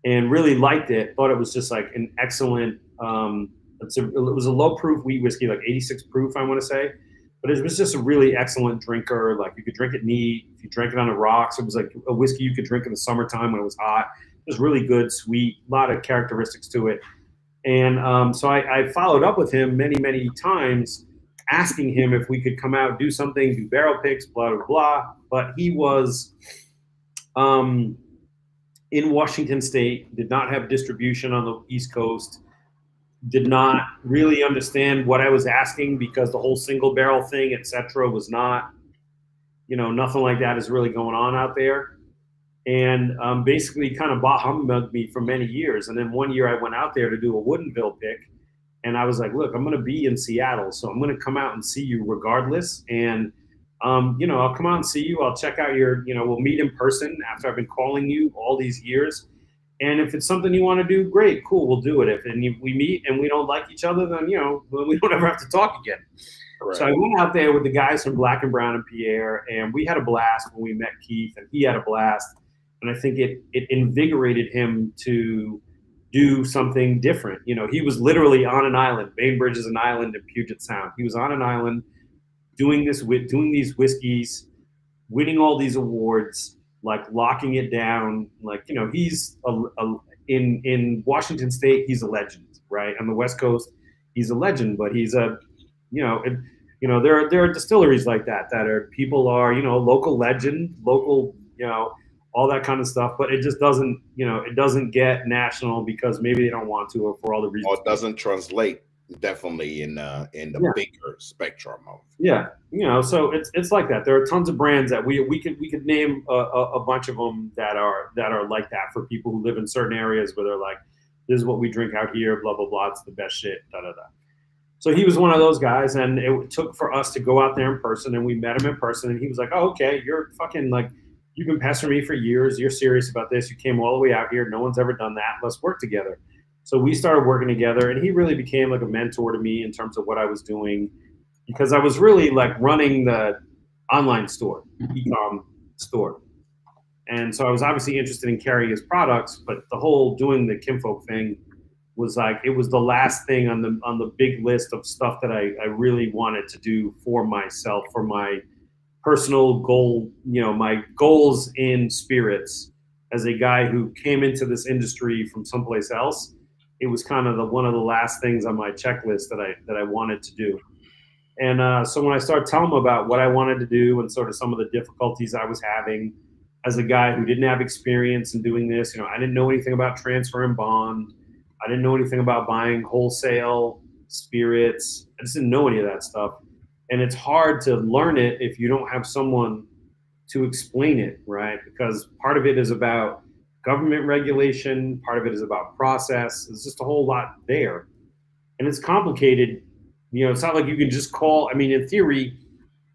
and really liked it. Thought it was just like an excellent. It was a low proof wheat whiskey, like 86 proof, I want to say, but it was just a really excellent drinker. Like you could drink it neat. If you drank it on the rocks, it was like a whiskey you could drink in the summertime when it was hot. It was really good, sweet, a lot of characteristics to it. And so I followed up with him many, many times, asking him if we could come out, do something, do barrel picks, blah, blah, blah. But he was um, in Washington State, did not have distribution on the East Coast, did not really understand what I was asking because the whole single barrel thing, etc., was not, nothing like that is really going on out there. And basically kind of bah humbugged me for many years. And then one year I went out there to do a Woodinville pick, and I was like, look, I'm going to be in Seattle, so I'm going to come out and see you regardless. And I'll come out and see you. I'll check out we'll meet in person after I've been calling you all these years. And if it's something you want to do, great, cool, we'll do it. If we meet and we don't like each other, then we don't ever have to talk again. So I Right. went out there with the guys from Black and Brown and Pierre, and we had a blast when we met Keith, and he had a blast. And I think it invigorated him to do something different. He was literally on an island. Bainbridge is an island in Puget Sound. He was on an island doing these whiskeys, winning all these awards, like locking it down. Like he's in Washington State, he's a legend, right? On the West Coast, he's a legend, but he's a you know it, there are distilleries like that are people are local legend, local all that kind of stuff, but it just doesn't get national because maybe they don't want to or for all the Or reasons. it doesn't translate definitely in the Yeah. bigger spectrum of. Yeah, so it's like that. There are tons of brands that we could name a bunch of them that are like that for people who live in certain areas where they're like, this is what we drink out here, blah blah blah. It's the best shit, da da da. So he was one of those guys, and it took for us to go out there in person, and we met him in person, and he was like, "Oh, okay, you're fucking like, you've been pestering me for years. You're serious about this. You came all the way out here. No one's ever done that. Let's work together." So we started working together, and he really became like a mentor to me in terms of what I was doing because I was really like running the online store, e-com store. And so I was obviously interested in carrying his products, but the whole doing the Kinfolk thing was like it was the last thing on the big list of stuff that I really wanted to do for myself, for my personal goal, my goals in spirits as a guy who came into this industry from someplace else. It was kind of one of the last things on my checklist that I wanted to do. And so when I started telling him about what I wanted to do and sort of some of the difficulties I was having as a guy who didn't have experience in doing this, I didn't know anything about transfer and bond. I didn't know anything about buying wholesale spirits. I just didn't know any of that stuff. And it's hard to learn it if you don't have someone to explain it, right? Because part of it is about government regulation, part of it is about process. There's just a whole lot there and it's complicated. It's not like you can just call. I mean, in theory,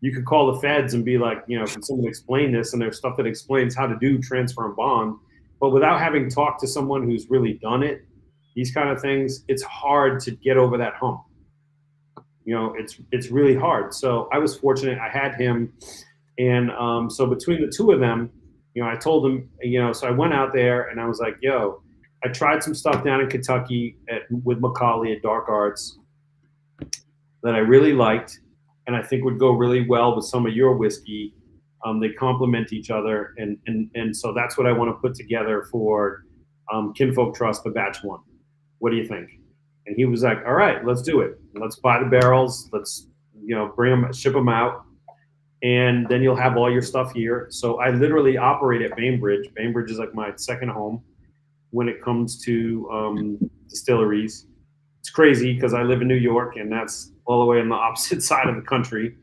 you could call the feds and be like, can someone explain this? And there's stuff that explains how to do transfer and bond. But without having talked to someone who's really done it, these kind of things, it's hard to get over that hump. It's really hard. So I was fortunate. I had him, and so between the two of them, I told him, so I went out there and I was like, yo, I tried some stuff down in Kentucky with Macaulay at Dark Arts that I really liked. and I think would go really well with some of your whiskey. They complement each other, and so that's what I want to put together for Kinfolk Trust, the batch one. What do you think? And he was like, all right, let's do it. Let's buy the barrels. Let's bring them, ship them out, and then you'll have all your stuff here. So I literally operate at Bainbridge. Bainbridge is like my second home when it comes to distilleries. It's crazy because I live in New York, and that's all the way on the opposite side of the country.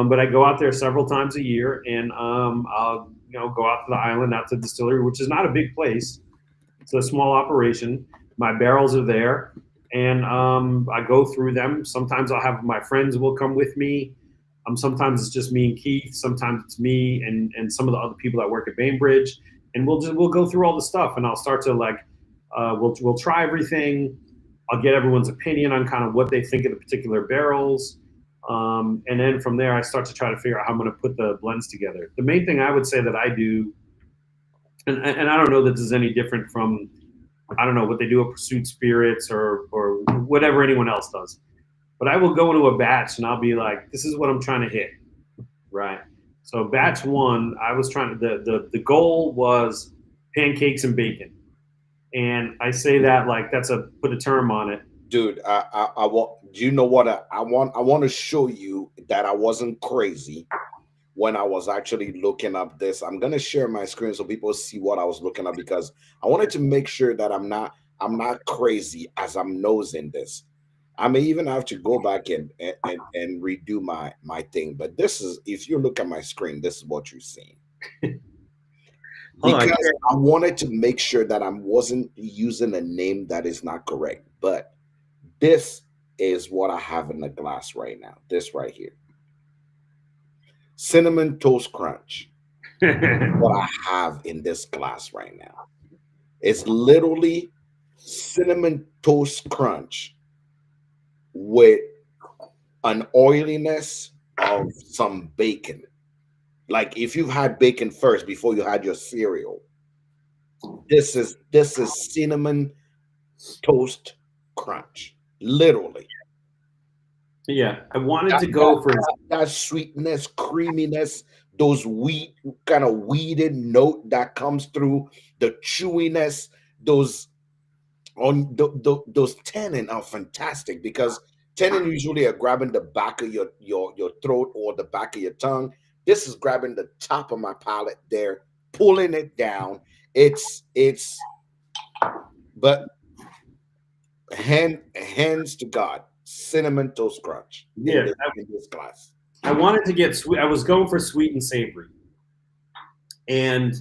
But I go out there several times a year, and I'll go out to the island, out to the distillery, which is not a big place. It's a small operation. My barrels are there, and I go through them. Sometimes I'll have my friends will come with me. Sometimes it's just me and Keith. Sometimes it's me and some of the other people that work at Bainbridge, and we'll go through all the stuff, and I'll start to like we'll try everything. I'll get everyone's opinion on kind of what they think of the particular barrels. And then from there, I start to try to figure out how I'm going to put the blends together. The main thing I would say that I do, and I don't know that this is any different from, I don't know what they do at Pursuit Spirits or whatever anyone else does, but I will go into a batch and I'll be like, this is what I'm trying to hit, right? So batch one, I was trying to the goal was pancakes and bacon, and I say that like that's a put a term on it. Dude, I want. Do you know what I want? I want to show you that I wasn't crazy when I was actually looking up this. I'm gonna share my screen so people see what I was looking up because I wanted to make sure that I'm not crazy as I'm nosing this. I may even have to go back and redo my thing. But this is, if you look at my screen, this is what you're seeing. Hold on, Because I wanted to make sure that I wasn't using a name that is not correct. But this is what I have in the glass right now. This right here. Cinnamon Toast Crunch. What I have in this glass right now. It's literally cinnamon toast crunch with an oiliness of some bacon. Like if you've had bacon first before you had your cereal, this is cinnamon toast crunch. Literally. yeah, I wanted That, to that, go for that, that sweetness, creaminess, those wheat kind of weeded note that comes through, the chewiness, those those tannin are fantastic because tannin usually are grabbing the back of your throat or the back of your tongue. This is grabbing the top of my palate there, pulling it down. It's but hands to God, cinnamon toast crunch yeah. in this glass. I wanted to get sweet. I was going for sweet and savory, and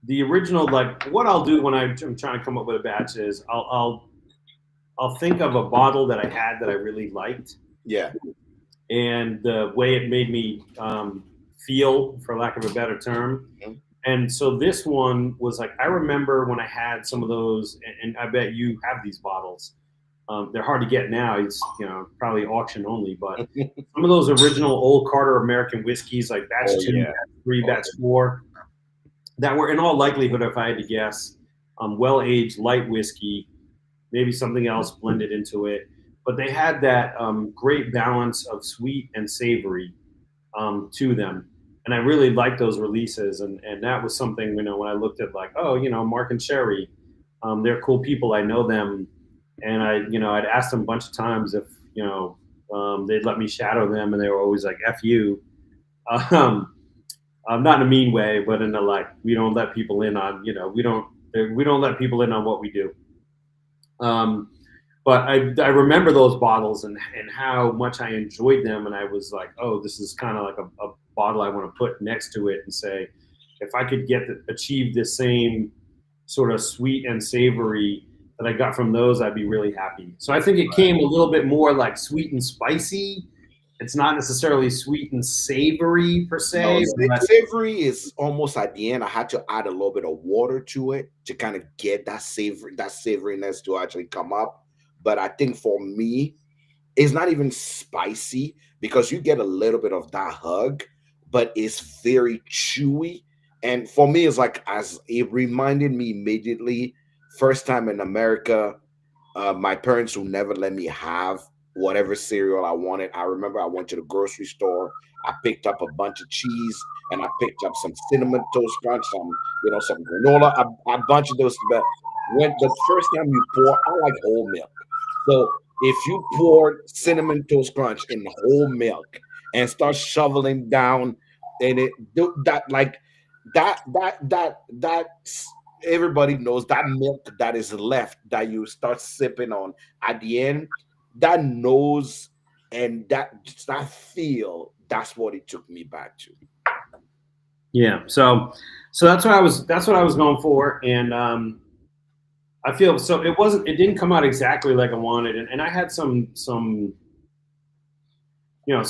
the original like what I'll do when I'm trying to come up with a batch is I'll think of a bottle that I had that I really liked, Yeah. and the way it made me feel, for lack of a better term. Mhm. And so this one was like I remember when I had some of those, and I bet you have these bottles. They're hard to get now. It's probably auction only, but some of those original old Carter American whiskeys, like batch Oh two, yeah. batch three, Oh batch four, that were in all likelihood, if I had to guess, well aged light whiskey, maybe something else blended into it. But they had that great balance of sweet and savory to them. And I really liked those releases. And that was something, when I looked at like, oh, Mark and Sherry, they're cool people. I know them. And I'd asked them a bunch of times if, they'd let me shadow them. And they were always like, F you. Um, not in a mean way, but in a like, we don't let people in on, we don't let people in on what we do. Um, but I remember those bottles and how much I enjoyed them, and I was like, oh, this is kind of like a bottle I want to put next to it and say, if I could achieve the same sort of sweet and savory that I got from those, I'd be really happy. So I think it came a little bit more like sweet and spicy. It's not necessarily sweet and savory per no, se, but savory is almost at the end. I had to add a little bit of water to it to kind of get that savoriness to actually come up. But I think for me, it's not even spicy because you get a little bit of that hug, but it's very chewy. And for me, it's like as it reminded me immediately, first time in America, my parents will never let me have whatever cereal I wanted. I remember I went to the grocery store. I picked up a bunch of cheese and I picked up some cinnamon toast crunch, some granola, a bunch of those. But when the first time you pour, I like whole milk. So if you pour cinnamon toast crunch in whole milk and start shoveling down, and it do that like that everybody knows that milk that is left that you start sipping on at the end, that nose and that feel, that's what it took me back to. Yeah. So that's what I was going for, and I feel so it didn't come out exactly like I wanted, and I had some so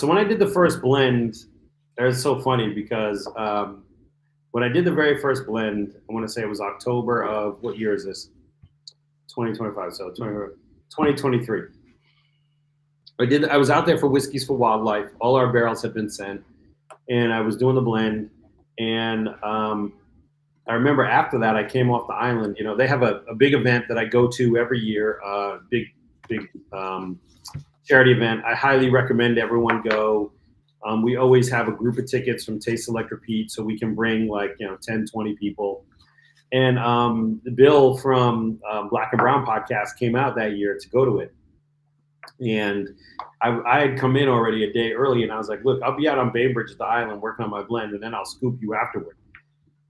when I did the first blend, it was so funny because when I did the very first blend, I want to say it was October of what year is this? 2025. So 2023. I was out there for Whiskeys for Wildlife. All our barrels had been sent, and I was doing the blend. And I remember after that, I came off the island. They have a big event that I go to every year. Big charity event. I highly recommend everyone go. We always have a group of tickets from Taste Select Repeat, so we can bring 10, 20 people. And the Bill from Black and Brown podcast came out that year to go to it. And I had come in already a day early, and I was like, look, I'll be out on Bainbridge at the island working on my blend, and then I'll scoop you afterward.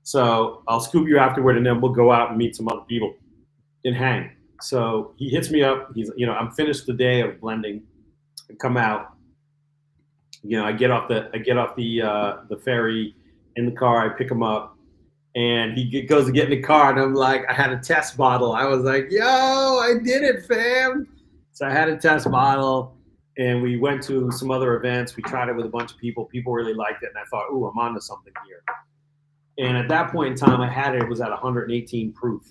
So I'll scoop you afterward, and then we'll go out and meet some other people and hang. So he hits me up. I'm finished the day of blending. I come out. I get off the ferry in the car. I pick him up, and he goes to get in the car, and I'm like, I had a test bottle. I was like, yo, I did it, fam. So I had a test bottle, and we went to some other events. We tried it with a bunch of people. People really liked it, and I thought, ooh, I'm onto something here. And at that point in time, I had it. It was at 118 proof,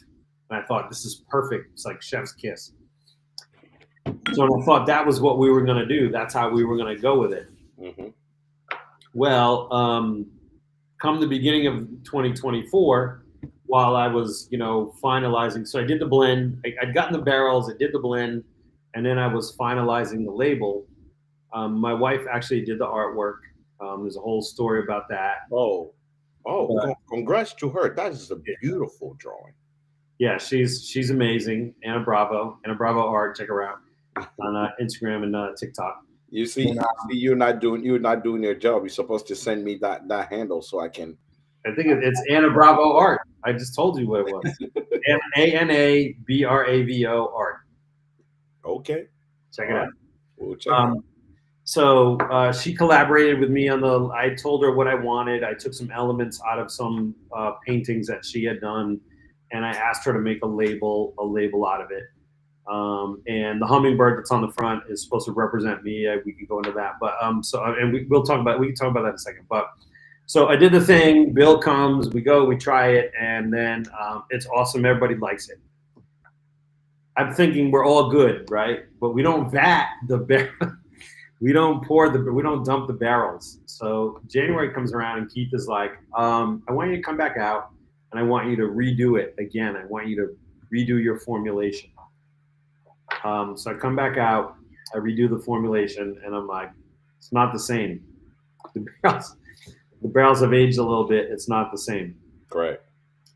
and I thought, this is perfect. It's like chef's kiss. So I thought that was what we were going to do. That's how we were going to go with it. Mm-hmm. Well, come the beginning of 2024, while I was, finalizing, so I did the blend. I'd gotten the barrels, I did the blend, and then I was finalizing the label. My wife actually did the artwork. There's a whole story about that. Oh, But, congrats to her. That is a beautiful drawing. yeah, she's amazing. Anna Bravo Art. Check her out on Instagram and TikTok. You And, see, you're not doing your job. You're supposed to send me that handle so I can. I think it's Anna Bravo Art. I just told you what it was. ANABRAVO Art. Okay. Check All it right. out. We'll check it out. So she collaborated with me on the. I told her what I wanted. I took some elements out of some paintings that she had done, and I asked her to make a label out of it. And the hummingbird that's on the front is supposed to represent me. We can go into that, but and we can talk about that in a second. But so I did the thing. Bill comes, we go, we try it, and then it's awesome. Everybody likes it. I'm thinking we're all good, right? But we don't vat the barrel. We don't dump the barrels. So January comes around and Keith is like, I want you to come back out and I want you to redo it again. I want you to redo your formulation. So I come back out, I redo the formulation, and I'm like, it's not the same. The barrels have aged a little bit. It's not the same. Correct.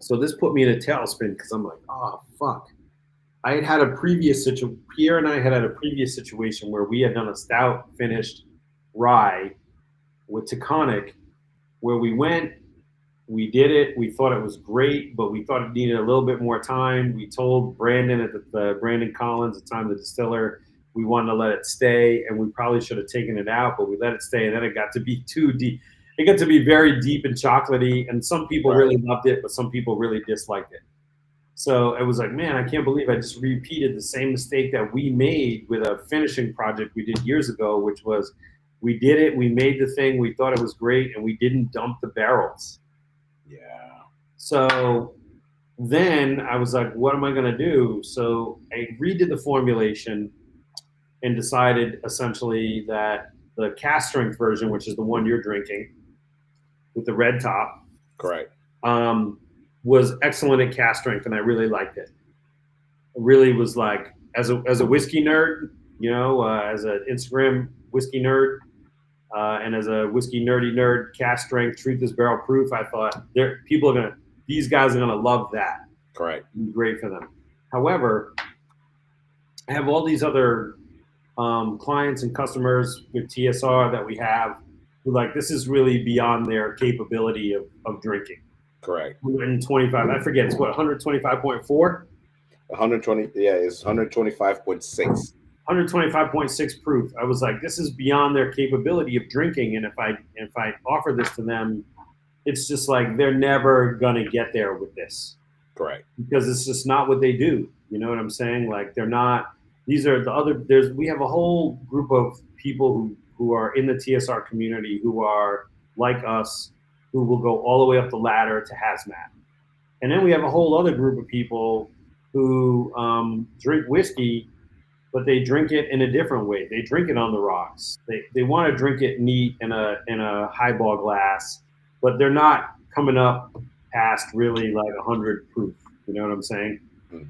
So this put me in a tailspin because I'm like, oh fuck. I had a previous situation. Pierre and I had a previous situation where we had done a stout finished rye with Taconic, where we went, we did it, we thought it was great, but we thought it needed a little bit more time. We told Brandon at the Brandon Collins, at the time the distiller, we wanted to let it stay, and we probably should have taken it out, but we let it stay, and then it got to be too deep. It got to be very deep and chocolatey, and some people really loved it, but some people really disliked it. So it was like, man, I can't believe I just repeated the same mistake that we made with a finishing project we did years ago, which was we did it, we made the thing, we thought it was great, and we didn't dump the barrels. Yeah. So then I was like, what am I going to do? So I redid the formulation and decided essentially that the cast strength version, which is the one you're drinking with the red top, Correct. was excellent at cast strength, and I really liked it. It really was like, as a whiskey nerd, as an Instagram whiskey nerd, and as a whiskey nerdy nerd, cast strength, truth is barrel proof. I thought these guys are gonna love that. Correct. It'd be great for them. However, I have all these other clients and customers with TSR that we have who like this is really beyond their capability of drinking. Correct. 125, I forget, it's what, 125.4? 120. Yeah, it's 125.6. 125.6 proof. I was like, this is beyond their capability of drinking, and if I offer this to them, it's just like they're never gonna get there with this Correct. because it's just not what they do. You know what I'm saying? Like they're not. These are the other. There's we have a whole group of people who are in the TSR community who are like us, who will go all the way up the ladder to hazmat, and then we have a whole other group of people who drink whiskey, but they drink it in a different way. They drink it on the rocks. They want to drink it neat in a highball glass, but they're not coming up past really like 100 proof. You know what I'm saying? Mhm.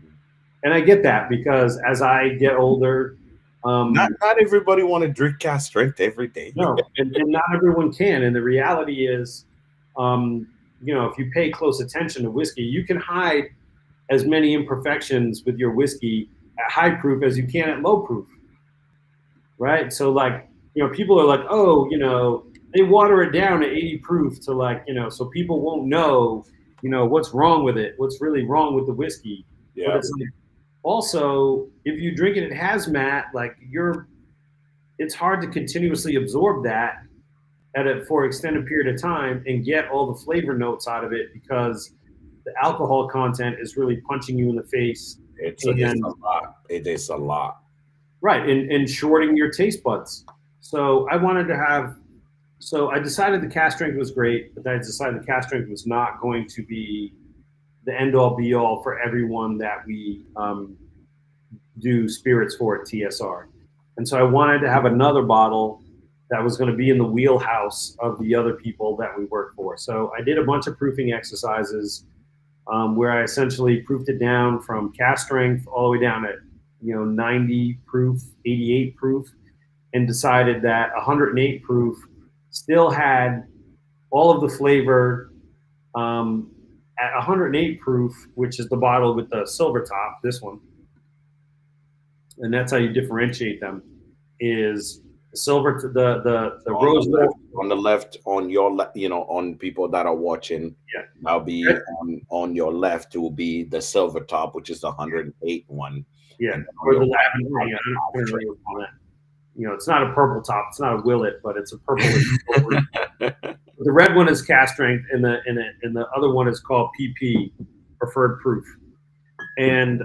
And I get that because as I get older, Not everybody want to drink cast strength every day. no, and not everyone can. And the reality is, um, if you pay close attention to whiskey, you can hide as many imperfections with your whiskey at high proof as you can at low proof, right? So like, people are like, oh, they water it down to 80 proof to like, so people won't know, what's wrong with it, what's really wrong with the whiskey. But Yeah. it's like also if you drink it in hazmat, like it's hard to continuously absorb that for extended period of time and get all the flavor notes out of it because the alcohol content is really punching you in the face It's and a lot. It is a lot. right and shorting your taste buds. So I decided the cast strength was great, but I decided the cast strength was not going to be the end all be all for everyone that we do spirits for at TSR. And so I wanted to have another bottle that was going to be in the wheelhouse of the other people that we work for. So I did a bunch of proofing exercises where I essentially proofed it down from cast strength all the way down at 90 proof, 88 proof, and decided that 108 proof still had all of the flavor um, at 108 proof, which is the bottle with the silver top, this one, and that's how you differentiate them. Is the silver to the On the rose left, gold? on the left, on your on people that are watching, Yeah, that'll be on your left. It will be the silver top, which is the 108 one, yeah, and then on or your the right, lavender. you have Yeah, the I half don't know what you call that. It's not a purple top. It's not a willet, but it's a purple. drink. The red one is cast strength, and the other one is called PP, preferred proof. And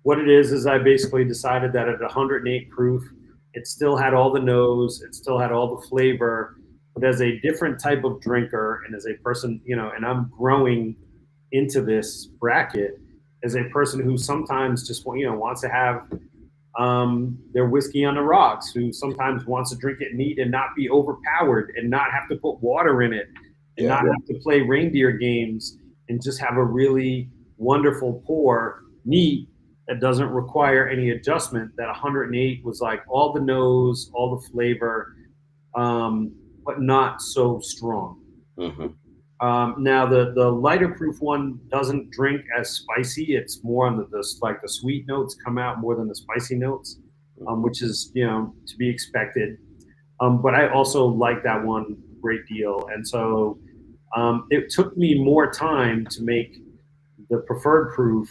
what it is I basically decided that at 108 proof, it still had all the nose, it still had all the flavor, but as a different type of drinker and as a person, and I'm growing into this bracket as a person who sometimes just wants to have their whiskey on the rocks, who sometimes wants to drink it neat and not be overpowered and not have to put water in it and Yeah. not have to play reindeer games and just have a really wonderful pour neat that doesn't require any adjustment. That 108 was like all the nose, all the flavor, but not so strong. Hmm. Now the lighter proof one doesn't drink as spicy. It's more on like the sweet notes come out more than the spicy notes, Hmm. which is to be expected. But I also like that one a great deal, and so it took me more time to make the preferred proof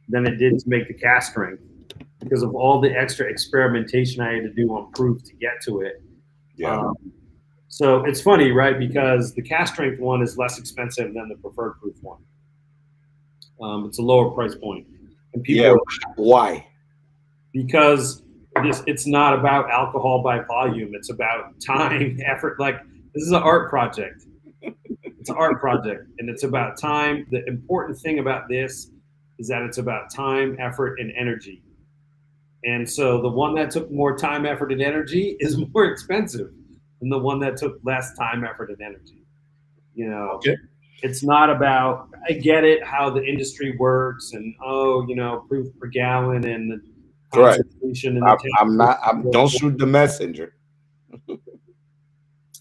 than it did to make the cast strength because of all the extra experimentation I had to do on proof to get to it. Yeah. Um, so it's funny, right? Because the cast strength one is less expensive than the preferred proof one. It's a lower price point, and people Yeah. are Why? because it's not about alcohol by volume. It's about time, effort. Like this is an art project. It's an art project, and it's about time. The important thing about this is that it's about time, effort, and energy. And so the one that took more time, effort, and energy is more expensive than the one that took less time, effort, and energy. You know, Okay. it's not about, I get it, how the industry works and, proof per gallon and the Correct. concentration in the I'm taste. not. Don't shoot the messenger.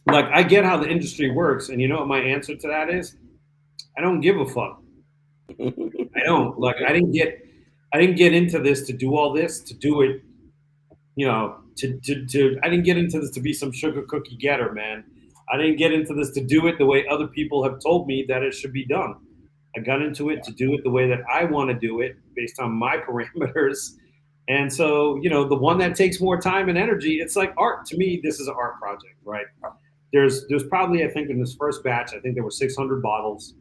Like, I get how the industry works, and you know what my answer to that is? I don't give a fuck. I don't. Like, I didn't get into this to do all this, to do it, I didn't get into this to be some sugar cookie getter, man. I didn't get into this to do it the way other people have told me that it should be done. I got into it to do it the way that I want to do it based on my parameters. And so, the one that takes more time and energy, it's like art. To me, this is an art project, right? There's probably, I think, in this first batch, I think there were 600 bottles.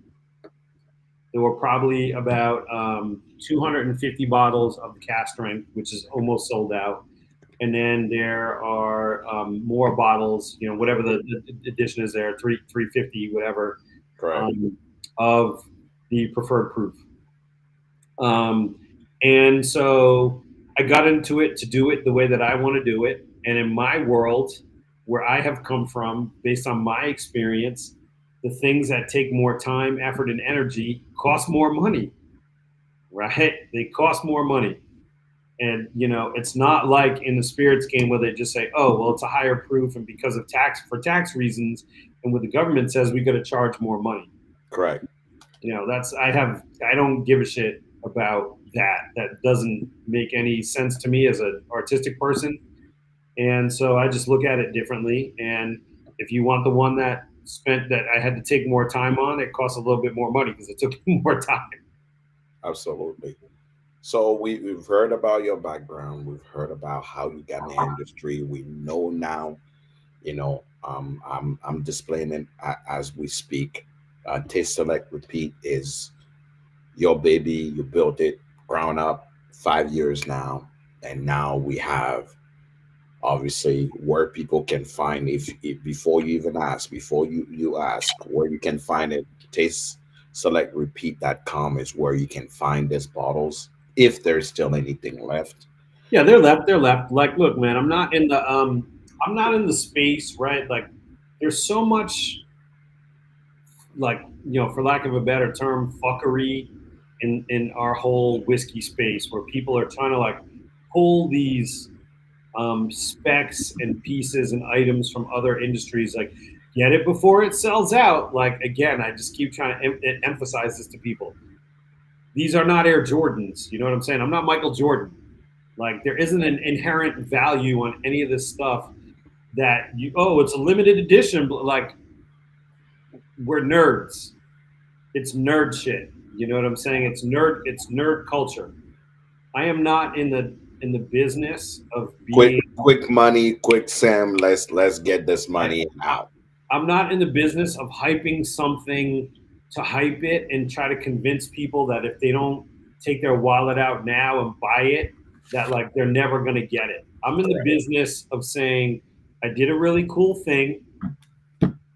There were probably about 250 bottles of the cast strength, which is almost sold out. And then there are more bottles, whatever the edition is there, 350, whatever, Correct. um, of the preferred proof. Um, and so I got into it to do it the way that I want to do it. And in my world, where I have come from, based on my experience, the things that take more time, effort, and energy cost more money, right? They cost more money. And it's not like in the spirits game where they just say, "Oh, well, it's a higher proof, and because of tax reasons, and what the government says, we got to charge more money." Correct. That's I don't give a shit about that. That doesn't make any sense to me as an artistic person, and so I just look at it differently. And if you want the one that I had to take more time on, it costs a little bit more money because it took more time. Absolutely. So we've heard about your background. We've heard about how you got in the industry. We know now. I'm displaying it as we speak. Taste Select Repeat is your baby. You built it ground up 5 years now, and now we have obviously where people can find if before you even ask, before you ask where you can find it. Taste Select Repeat.com is where you can find these bottles if there's still anything left. Yeah, they're left. They're left. Like, look, man, I'm not in the space, right? Like, there's so much, like, for lack of a better term, fuckery in our whole whiskey space, where people are trying to like pull these specs and pieces and items from other industries, like get it before it sells out. Like, again, I just keep trying to emphasize this to people. These are not Air Jordans. You know what I'm saying? I'm not Michael Jordan. Like, there isn't an inherent value on any of this stuff that it's a limited edition. But like, we're nerds. It's nerd shit. You know what I'm saying? It's nerd culture. I am not in the business of Quick, being quick money, quick Sam. Let's get this like, money out. I'm not in the business of hyping something to hype it and try to convince people that if they don't take their wallet out now and buy it, that like they're never gonna get it. I'm in the Correct. business of saying I did a really cool thing.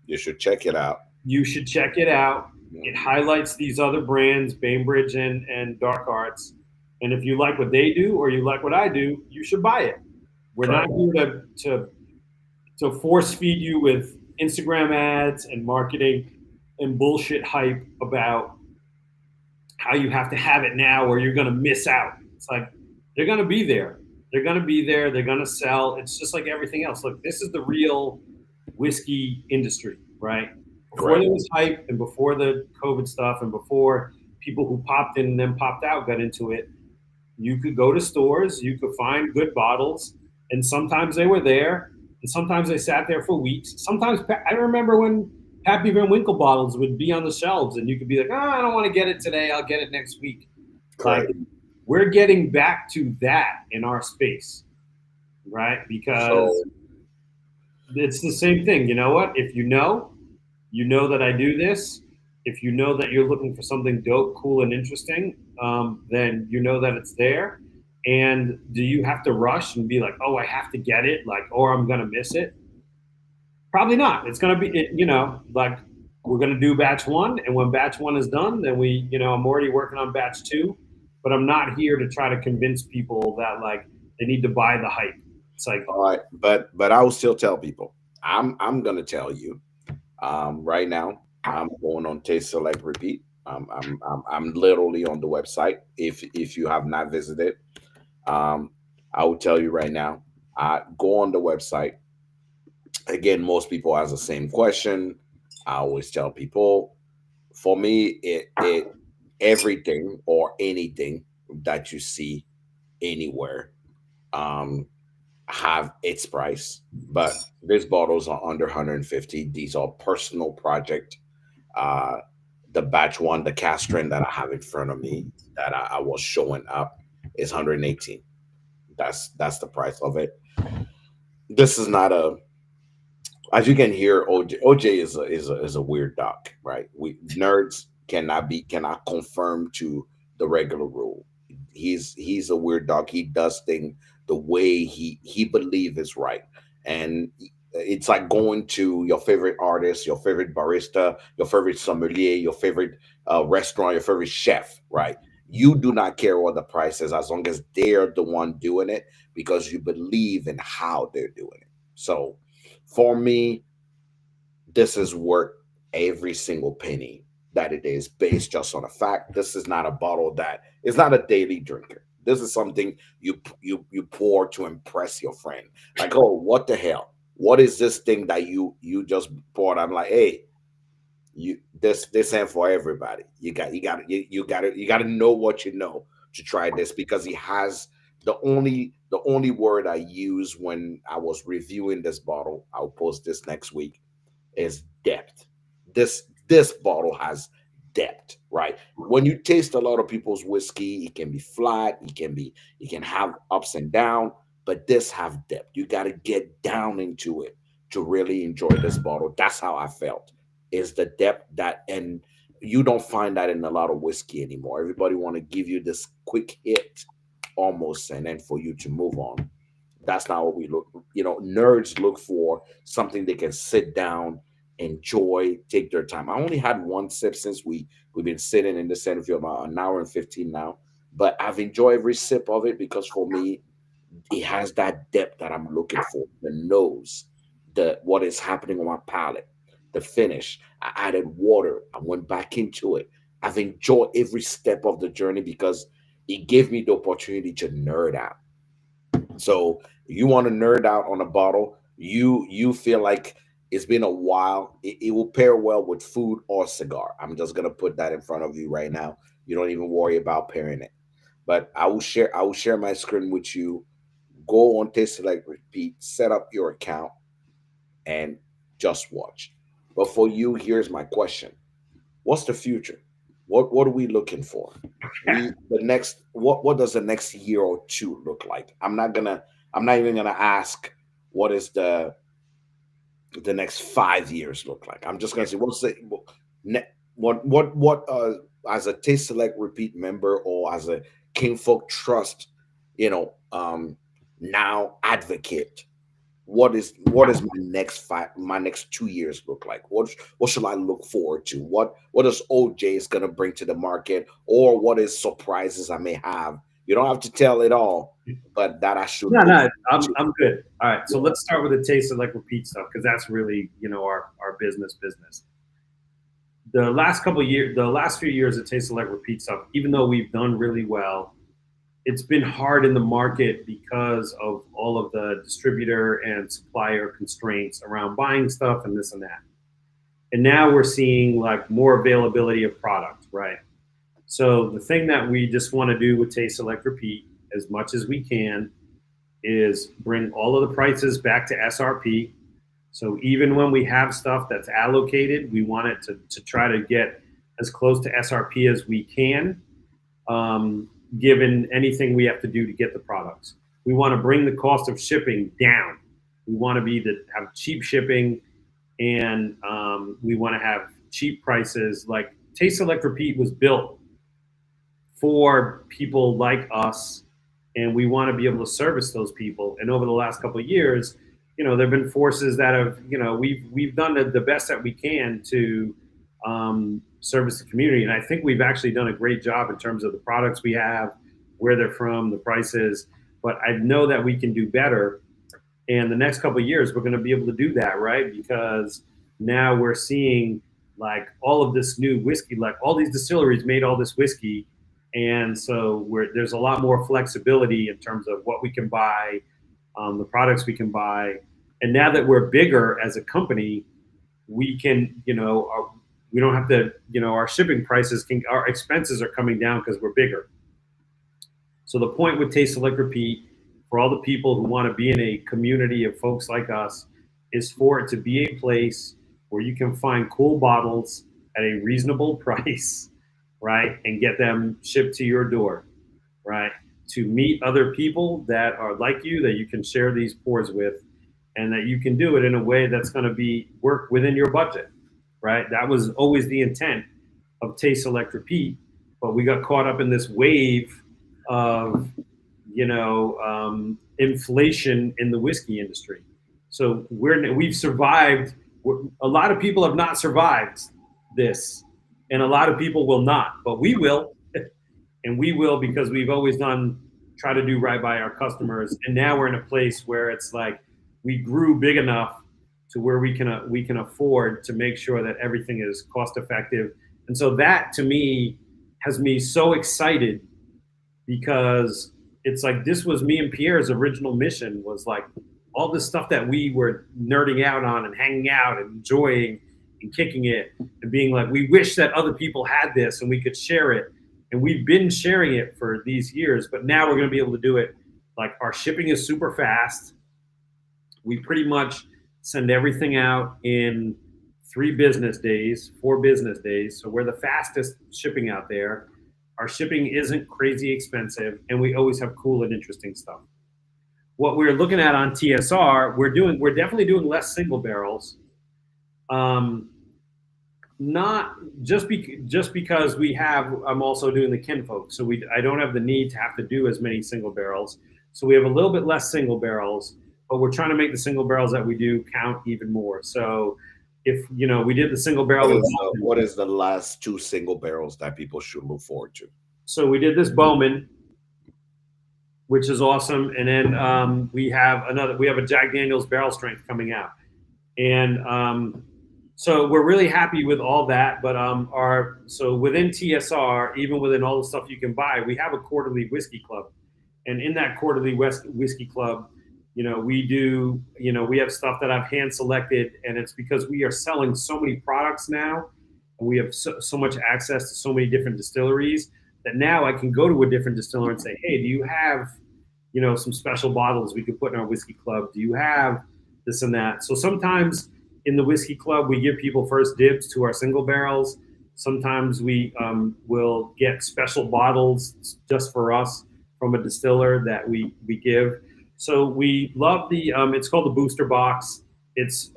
You should check it out. You should check it out. It Mhm. highlights these other brands, Bainbridge and Dark Arts. And if you like what they do or you like what I do, you should buy it. We're not Correct. here to force feed you with Instagram ads and marketing and bullshit hype about how you have to have it now or you're going to miss out. It's like they're going to be there. They're going to be there. They're going to sell. It's just like everything else. Look, this is the real whiskey industry, right? Before Correct. there was hype and before the COVID stuff and before people who popped in and then popped out got into it, you could go to stores, you could find good bottles, and sometimes they were there, and sometimes they sat there for weeks. Sometimes I remember when Pappy Van Winkle bottles would be on the shelves, and you could be like, "Oh, I don't want to get it today. I'll get it next week." Like, Correct. we're getting back to that in our space, right? Because So it's the same thing. You know what? If you know that I do this. If you know that you're looking for something dope, cool, and interesting, then you know that it's there. And do you have to rush and be like, oh, I have to get it, like, or I'm gonna miss it? Probably not. It's gonna be, like we're gonna do batch one, and when batch one is done, then I'm already working on batch two. But I'm not here to try to convince people that like they need to buy the hype. It's like, all right, but I will still tell people. I'm gonna tell you. Right now, I'm going on Taste Select Repeat. I'm literally on the website. If you have not visited, um, I will tell you right now. Go on the website. Again, most people ask the same question. I always tell people, for me, it everything or anything that you see anywhere um have its price, but these bottles are under 150. These are personal project. uh the batch one, the castrin that I have in front of me, that I was showing up, is 118. That's the price of it. This is not a, as you can hear, OJ is a weird doc, right? We nerds cannot confirm to the regular rule. He's a weird dog. He does things the way he believe is right, and it's like going to your favorite artist, your favorite barista, your favorite sommelier, your favorite restaurant, your favorite chef, right? You do not care what the price is as long as they're the one doing it, because you believe in how they're doing it. So for me, this is worth every single penny that it is, based just on a fact. This is not a bottle that is not a daily drinker. This is something you pour to impress your friend. Like, oh, what the hell? What is this thing that you just bought? I'm like, hey, you this ain't for everybody. You got to know what you know to try this, because he has the only word I use when I was reviewing this bottle. I'll post this next week, is depth. This bottle has depth, right? When you taste a lot of people's whiskey, it can be flat, it can have ups and down, but this have depth. You got to get down into it to really enjoy this bottle. That's how I felt. Is the depth that, and you don't find that in a lot of whiskey anymore. Everybody want to give you this quick hit almost, and then for you to move on. That's not what we look. Nerds look for something they can sit down, enjoy, take their time. I only had one sip since we've been sitting in this interview about an hour and 15 now, but I've enjoyed every sip of it, because for me, it has that depth that I'm looking for. The nose, the what is happening on my palate, the finish. I added water. I went back into it. I've enjoyed every step of the journey, because it gave me the opportunity to nerd out. So you want to nerd out on a bottle, you feel like it's been a while, it will pair well with food or cigar. I'm just gonna put that in front of you right now. You don't even worry about pairing it. But I will share my screen with you. Go on Taste Select Repeat, set up your account, and just watch. But for you, here's my question. What's the future? What are we looking for? The next, what does the next year or two look like? I'm not even gonna ask what is the next 5 years look like. I'm just gonna say what's the ne- what as a Taste Select Repeat member, or as a Kinfolk Trust, now advocate. What is my next 2 years look like? What should I look forward to? What is OJ is gonna bring to the market, or what is surprises I may have? You don't have to tell it all, but that I should No, look no, forward to. I'm good. All right, so Yeah. let's start with the taste of like repeat stuff because that's really our business. The last few years of taste of like repeat stuff, even though we've done really well, it's been hard in the market because of all of the distributor and supplier constraints around buying stuff and this and that. And now we're seeing like more availability of product, right? So the thing that we just want to do with Taste Select Repeat as much as we can is bring all of the prices back to SRP. So even when we have stuff that's allocated, we want it to try to get as close to SRP as we can, um, given anything we have to do to get the products. We want to bring the cost of shipping down. We want to have cheap shipping, and we want to have cheap prices. Like Taste Select Repeat was built for people like us, and we want to be able to service those people. And over the last couple of years, there have been forces that have, we've done the best that we can to service the community, and I think we've actually done a great job in terms of the products we have, where they're from, the prices. But I know that we can do better, and the next couple of years we're going to be able to do that, right? Because now we're seeing like all of this new whiskey, like all these distilleries made all this whiskey, And so there's a lot more flexibility in terms of what we can buy, the products we can buy. And now that we're bigger as a company, we can, we don't have to, our shipping prices our expenses are coming down because we're bigger. So the point with Taste Select Repeat, for all the people who want to be in a community of folks like us, is for it to be a place where you can find cool bottles at a reasonable price, right, and get them shipped to your door, right? To meet other people that are like you, that you can share these pours with, and that you can do it in a way that's going to be work within your budget, right? That was always the intent of Taste Select Repeat, but we got caught up in this wave of inflation in the whiskey industry. So we've survived. A lot of people have not survived this, and a lot of people will not, but we will, and we will because we've always try to do right by our customers, and now we're in a place where it's like we grew big enough to where we can afford to make sure that everything is cost effective, and so that to me has me so excited because it's like this was me and Pierre's original mission was like all this stuff that we were nerding out on and hanging out and enjoying and kicking it and being like we wish that other people had this and we could share it, and we've been sharing it for these years, but now we're going to be able to do it. Like our shipping is super fast. We pretty much send everything out in 3 business days, 4 business days, so we're the fastest shipping out there. Our shipping isn't crazy expensive, and we always have cool and interesting stuff. What we're looking at on TSR, we're definitely doing less single barrels. Um, Not just because I'm also doing the Kinfolk, so I don't have the need to have to do as many single barrels. So we have a little bit less single barrels, but we're trying to make the single barrels that we do count even more. So if we did the single barrel with What is the last 2 single barrels that people should look forward to? so we did this Bowman, which is awesome, and then we have a Jack Daniel's barrel strength coming out, and so we're really happy with all that. But so within TSR, even within all the stuff you can buy, we have a quarterly whiskey club, and in that quarterly whiskey club, we have stuff that I've hand selected, and it's because we are selling so many products now, and we have so much access to so many different distilleries that now I can go to a different distiller and say, hey, do you have some special bottles we could put in our whiskey club? Do you have this and that? So sometimes in the whiskey club, we give people first dibs to our single barrels. Sometimes we will get special bottles just for us from a distiller that we give. So we love it's called the booster box. It's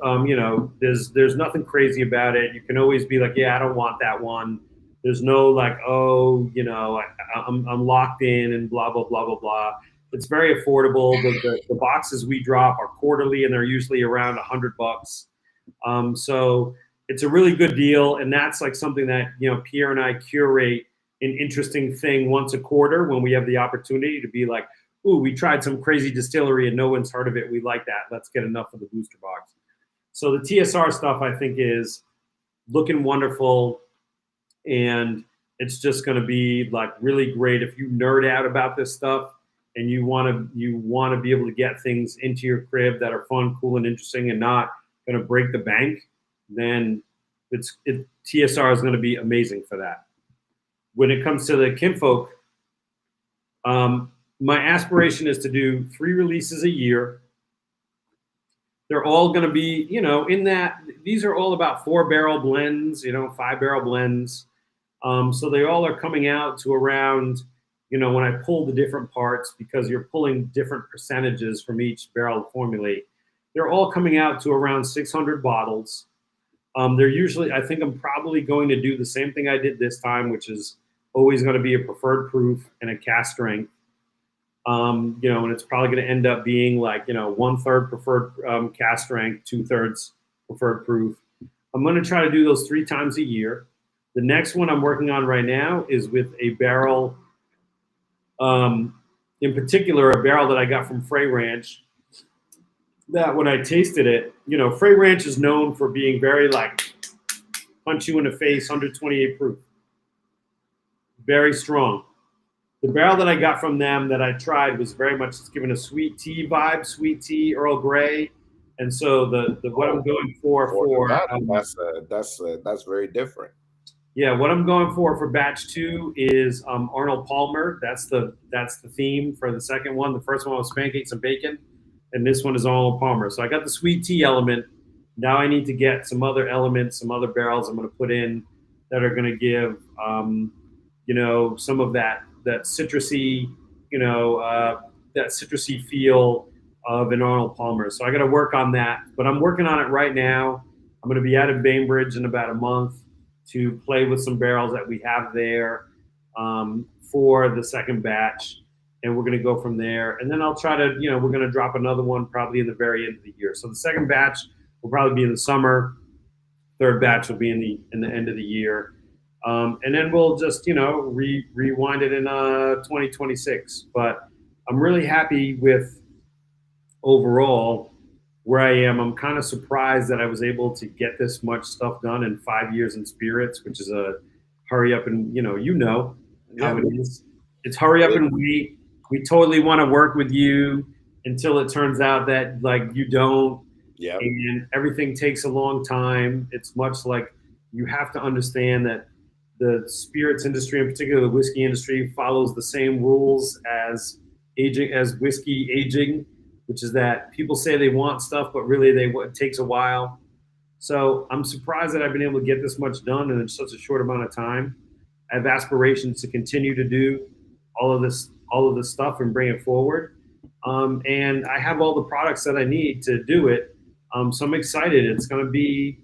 there's nothing crazy about it. You can always be like, yeah, I don't want that one. There's no like, oh, I'm locked in and blah blah blah blah blah. It's very affordable. The boxes we drop are quarterly, and they're usually around $100. So it's a really good deal, and that's like something that Pierre and I curate an interesting thing once a quarter when we have the opportunity to be like, ooh, we tried some crazy distillery and no one's heard of it. We like that. Let's get enough of the booster box. So the TSR stuff I think is looking wonderful, and it's just going to be like really great if you nerd out about this stuff and you want to be able to get things into your crib that are fun, cool, and interesting, and not going to break the bank. Then TSR is going to be amazing for that. When it comes to the Kinfolk, my aspiration is to do 3 releases a year. They're all going to be, in that these are all about 4-barrel blends, 5-barrel blends. So they all are coming out to around, when I pull the different parts, because you're pulling different percentages from each barrel to formulate, they're all coming out to around 600 bottles. They're usually, I think I'm probably going to do the same thing I did this time, which is always going to be a preferred proof and a cask strength. And it's probably going to end up being like, 1/3 preferred cask strength, 2/3 preferred proof. I'm going to try to do those 3 times a year. The next one I'm working on right now is with a barrel, in particular, a barrel that I got from Frey Ranch, that when I tasted it, Frey Ranch is known for being very like punch you in the face, 128 proof, very strong. The barrel that I got from them that I tried was very much given a sweet tea vibe, sweet tea, Earl Grey, and so the what I'm Oh, going for more than that, um, that's very different. yeah, what I'm going for batch two is Arnold Palmer. That's the theme for the second one. The first one was pancakes and bacon, and this one is Arnold Palmer. So I got the sweet tea element. Now I need to get some other elements, some other barrels I'm going to put in that are going to give some of that citrusy, you know, that citrusy feel of an Arnold Palmer. So I got to work on that, but I'm working on it right now. I'm going to be out of Bainbridge in about a month to play with some barrels that we have there for the second batch, and we're going to go from there. And then I'll try to, we're going to drop another one probably in the very end of the year. So the second batch will probably be in the summer. Third batch will be in the end of the year, and then we'll just rewind it in 2026. But I'm really happy with overall where I am. I'm kind of surprised that I was able to get this much stuff done in 5 years in spirits, which is a hurry up and how Yeah, it is. It's hurry up it, and wait. We totally want to work with you until it turns out that like you don't, yeah, and everything takes a long time. It's much like you have to understand that the spirits industry, in particular the whiskey industry, follows the same rules as aging, as whiskey aging, which is that people say they want stuff, but really it takes a while. So I'm surprised that I've been able to get this much done in such a short amount of time. I have aspirations to continue to do all of this stuff and bring it forward. And I have all the products that I need to do it. So I'm excited. It's going to be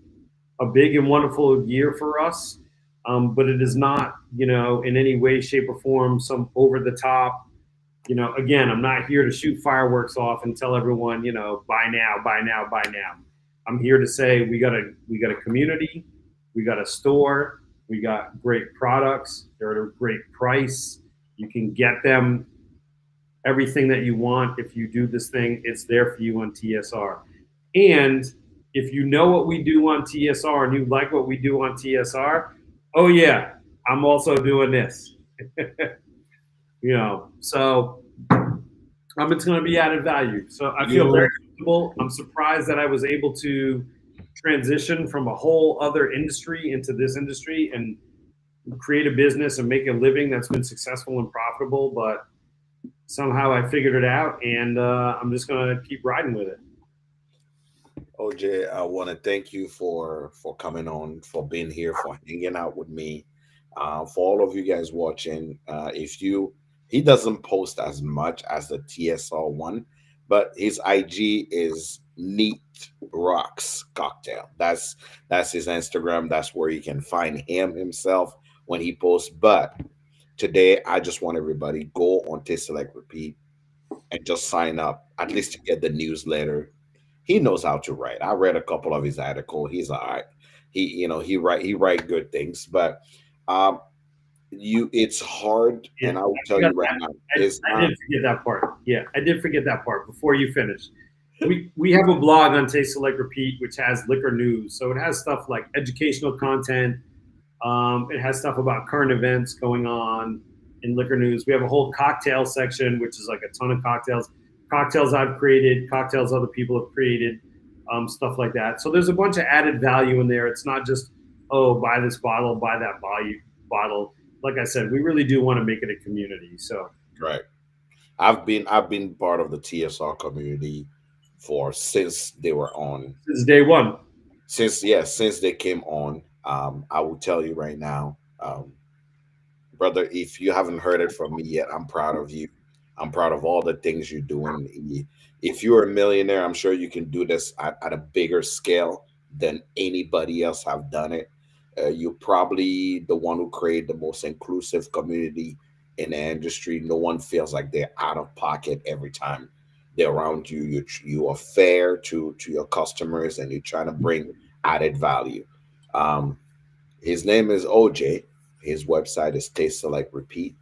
a big and wonderful year for us. But it is not, in any way, shape, or form some over the top. Again, I'm not here to shoot fireworks off and tell everyone, buy now, buy now, buy now. I'm here to say we got a community, we got a store, we got great products. They're at a great price. You can get them everything that you want. If you do this thing, it's there for you on TSR. And if you know what we do on TSR and you like what we do on TSR, oh yeah, I'm also doing this. So it's going to be added value. So I you feel very know, comfortable. I'm surprised that I was able to transition from a whole other industry into this industry and create a business and make a living that's been successful and profitable. But somehow I figured it out, and I'm just going to keep riding with it. OJ, I want to thank you for coming on, for being here, for hanging out with me. For all of you guys watching, if you he doesn't post as much as the TSR one, but his IG is Neat Rocks Cocktail. That's his Instagram. That's where you can find him himself when he posts. But today, I just want everybody go on Taste Select Repeat and just sign up at least to get the newsletter. He knows how to write. I read a couple of his article. He's all right. He write good things, but um it's hard, Yeah, and I will I tell forgot you right that. now, it's I not did forget that part. Yeah, I did forget that part before you finish. We have a blog on Taste Select Repeat, which has liquor news. So it has stuff like educational content. It has stuff about current events going on in liquor news. We have a whole cocktail section, which is like a ton of cocktails I've created, cocktails other people have created, stuff like that. So there's a bunch of added value in there. It's not just, oh, buy this bottle, buy that bottle. Like I said, we really do want to make it a community. So right. I've been part of the TSR community for since they were on. this is day one. Since they came on. I will tell you right now, brother, if you haven't heard it from me yet, I'm proud of you. I'm proud of all the things you're doing. If you're a millionaire, I'm sure you can do this at a bigger scale than anybody else have done it. You're probably the one who created the most inclusive community in the industry. No one feels like they're out of pocket every time they're around you. You are fair to your customers, and you're trying to bring added value. Um, his name is OJ. His website is Taste Select Repeat.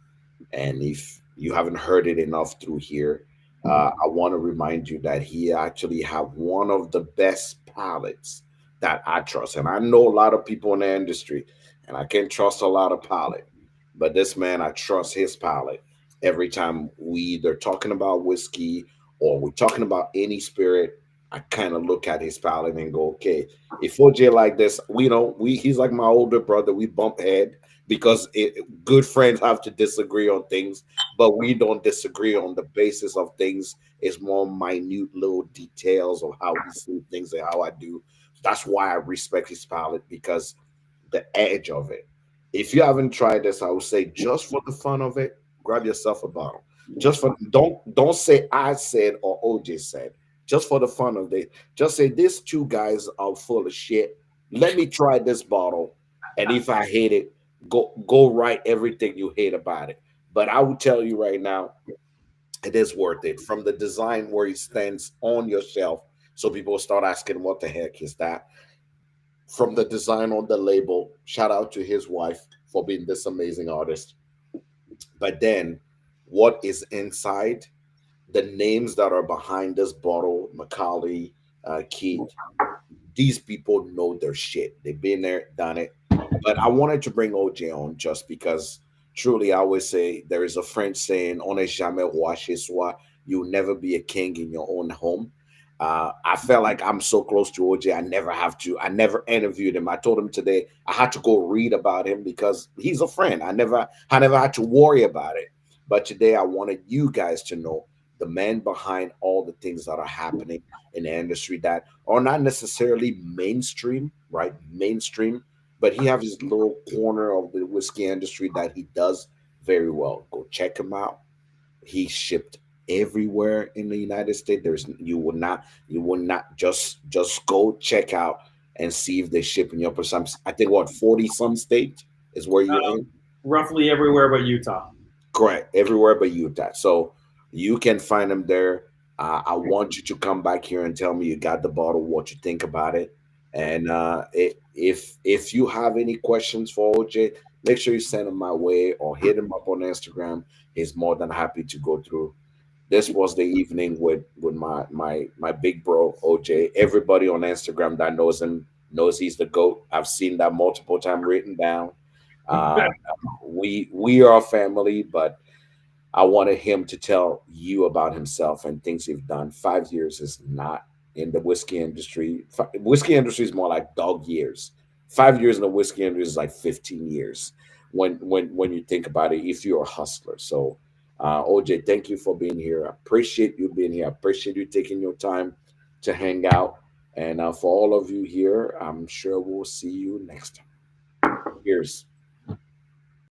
And if you haven't heard it enough through here, I want to remind you that he actually have one of the best palettes that I trust. And I know a lot of people in the industry, and I can trust a lot of palette, but this man, I trust his palette. Every time we either talking about whiskey or we're talking about any spirit, I kind of look at his palate and go, okay, if OJ like this, we know we he's like my older brother. We bump head because good friends have to disagree on things, but we don't disagree on the basis of things. It's more minute little details of how he sees things and how I do. That's why I respect his palate because the edge of it. If you haven't tried this, I would say just for the fun of it, grab yourself a bottle. Just for don't say I said or OJ said. Just for the fun of it, just say these two guys are full of shit. Let me try this bottle, and if I hate it, go write everything you hate about it. But I will tell you right now, it is worth it. From the design where it stands on your shelf, so people start asking, "What the heck is that?" From the design on the label, shout out to his wife for being this amazing artist. But then, what is inside? The names that are behind this bottle, Macaulay, Keith, these people know their shit. They've been there, done it. But I wanted to bring OJ on just because truly I always say there is a French saying, on est jamais roi chez soi. You'll never be a king in your own home. I felt like I'm so close to OJ. I never interviewed him. I told him today I had to go read about him because he's a friend. I never had to worry about it. But today I wanted you guys to know the man behind all the things that are happening in the industry that are not necessarily mainstream, right? Mainstream, but he have his little corner of the whiskey industry that he does very well. Go check him out. He shipped everywhere in the United States. There's you will not just go check out and see if they ship in your some. I think what 40 some states is where you're in. Roughly everywhere but Utah. Correct. Everywhere but Utah. So you can find them there. I want you to come back here and tell me you got the bottle, what you think about it. And if you have any questions for OJ, make sure you send them my way or hit him up on Instagram. He's more than happy to go through. This was the evening with my big bro OJ. Everybody on Instagram that knows him knows he's the goat. I've seen that multiple times written down. Uh, we are a family, but I wanted him to tell you about himself and things he's done. 5 years is not in the whiskey industry. Whiskey industry is more like dog years. 5 years in the whiskey industry is like 15 years when you think about it. If you're a hustler, so OJ, thank you for being here. I appreciate you being here. I appreciate you taking your time to hang out. And for all of you here, I'm sure we'll see you next time. Cheers.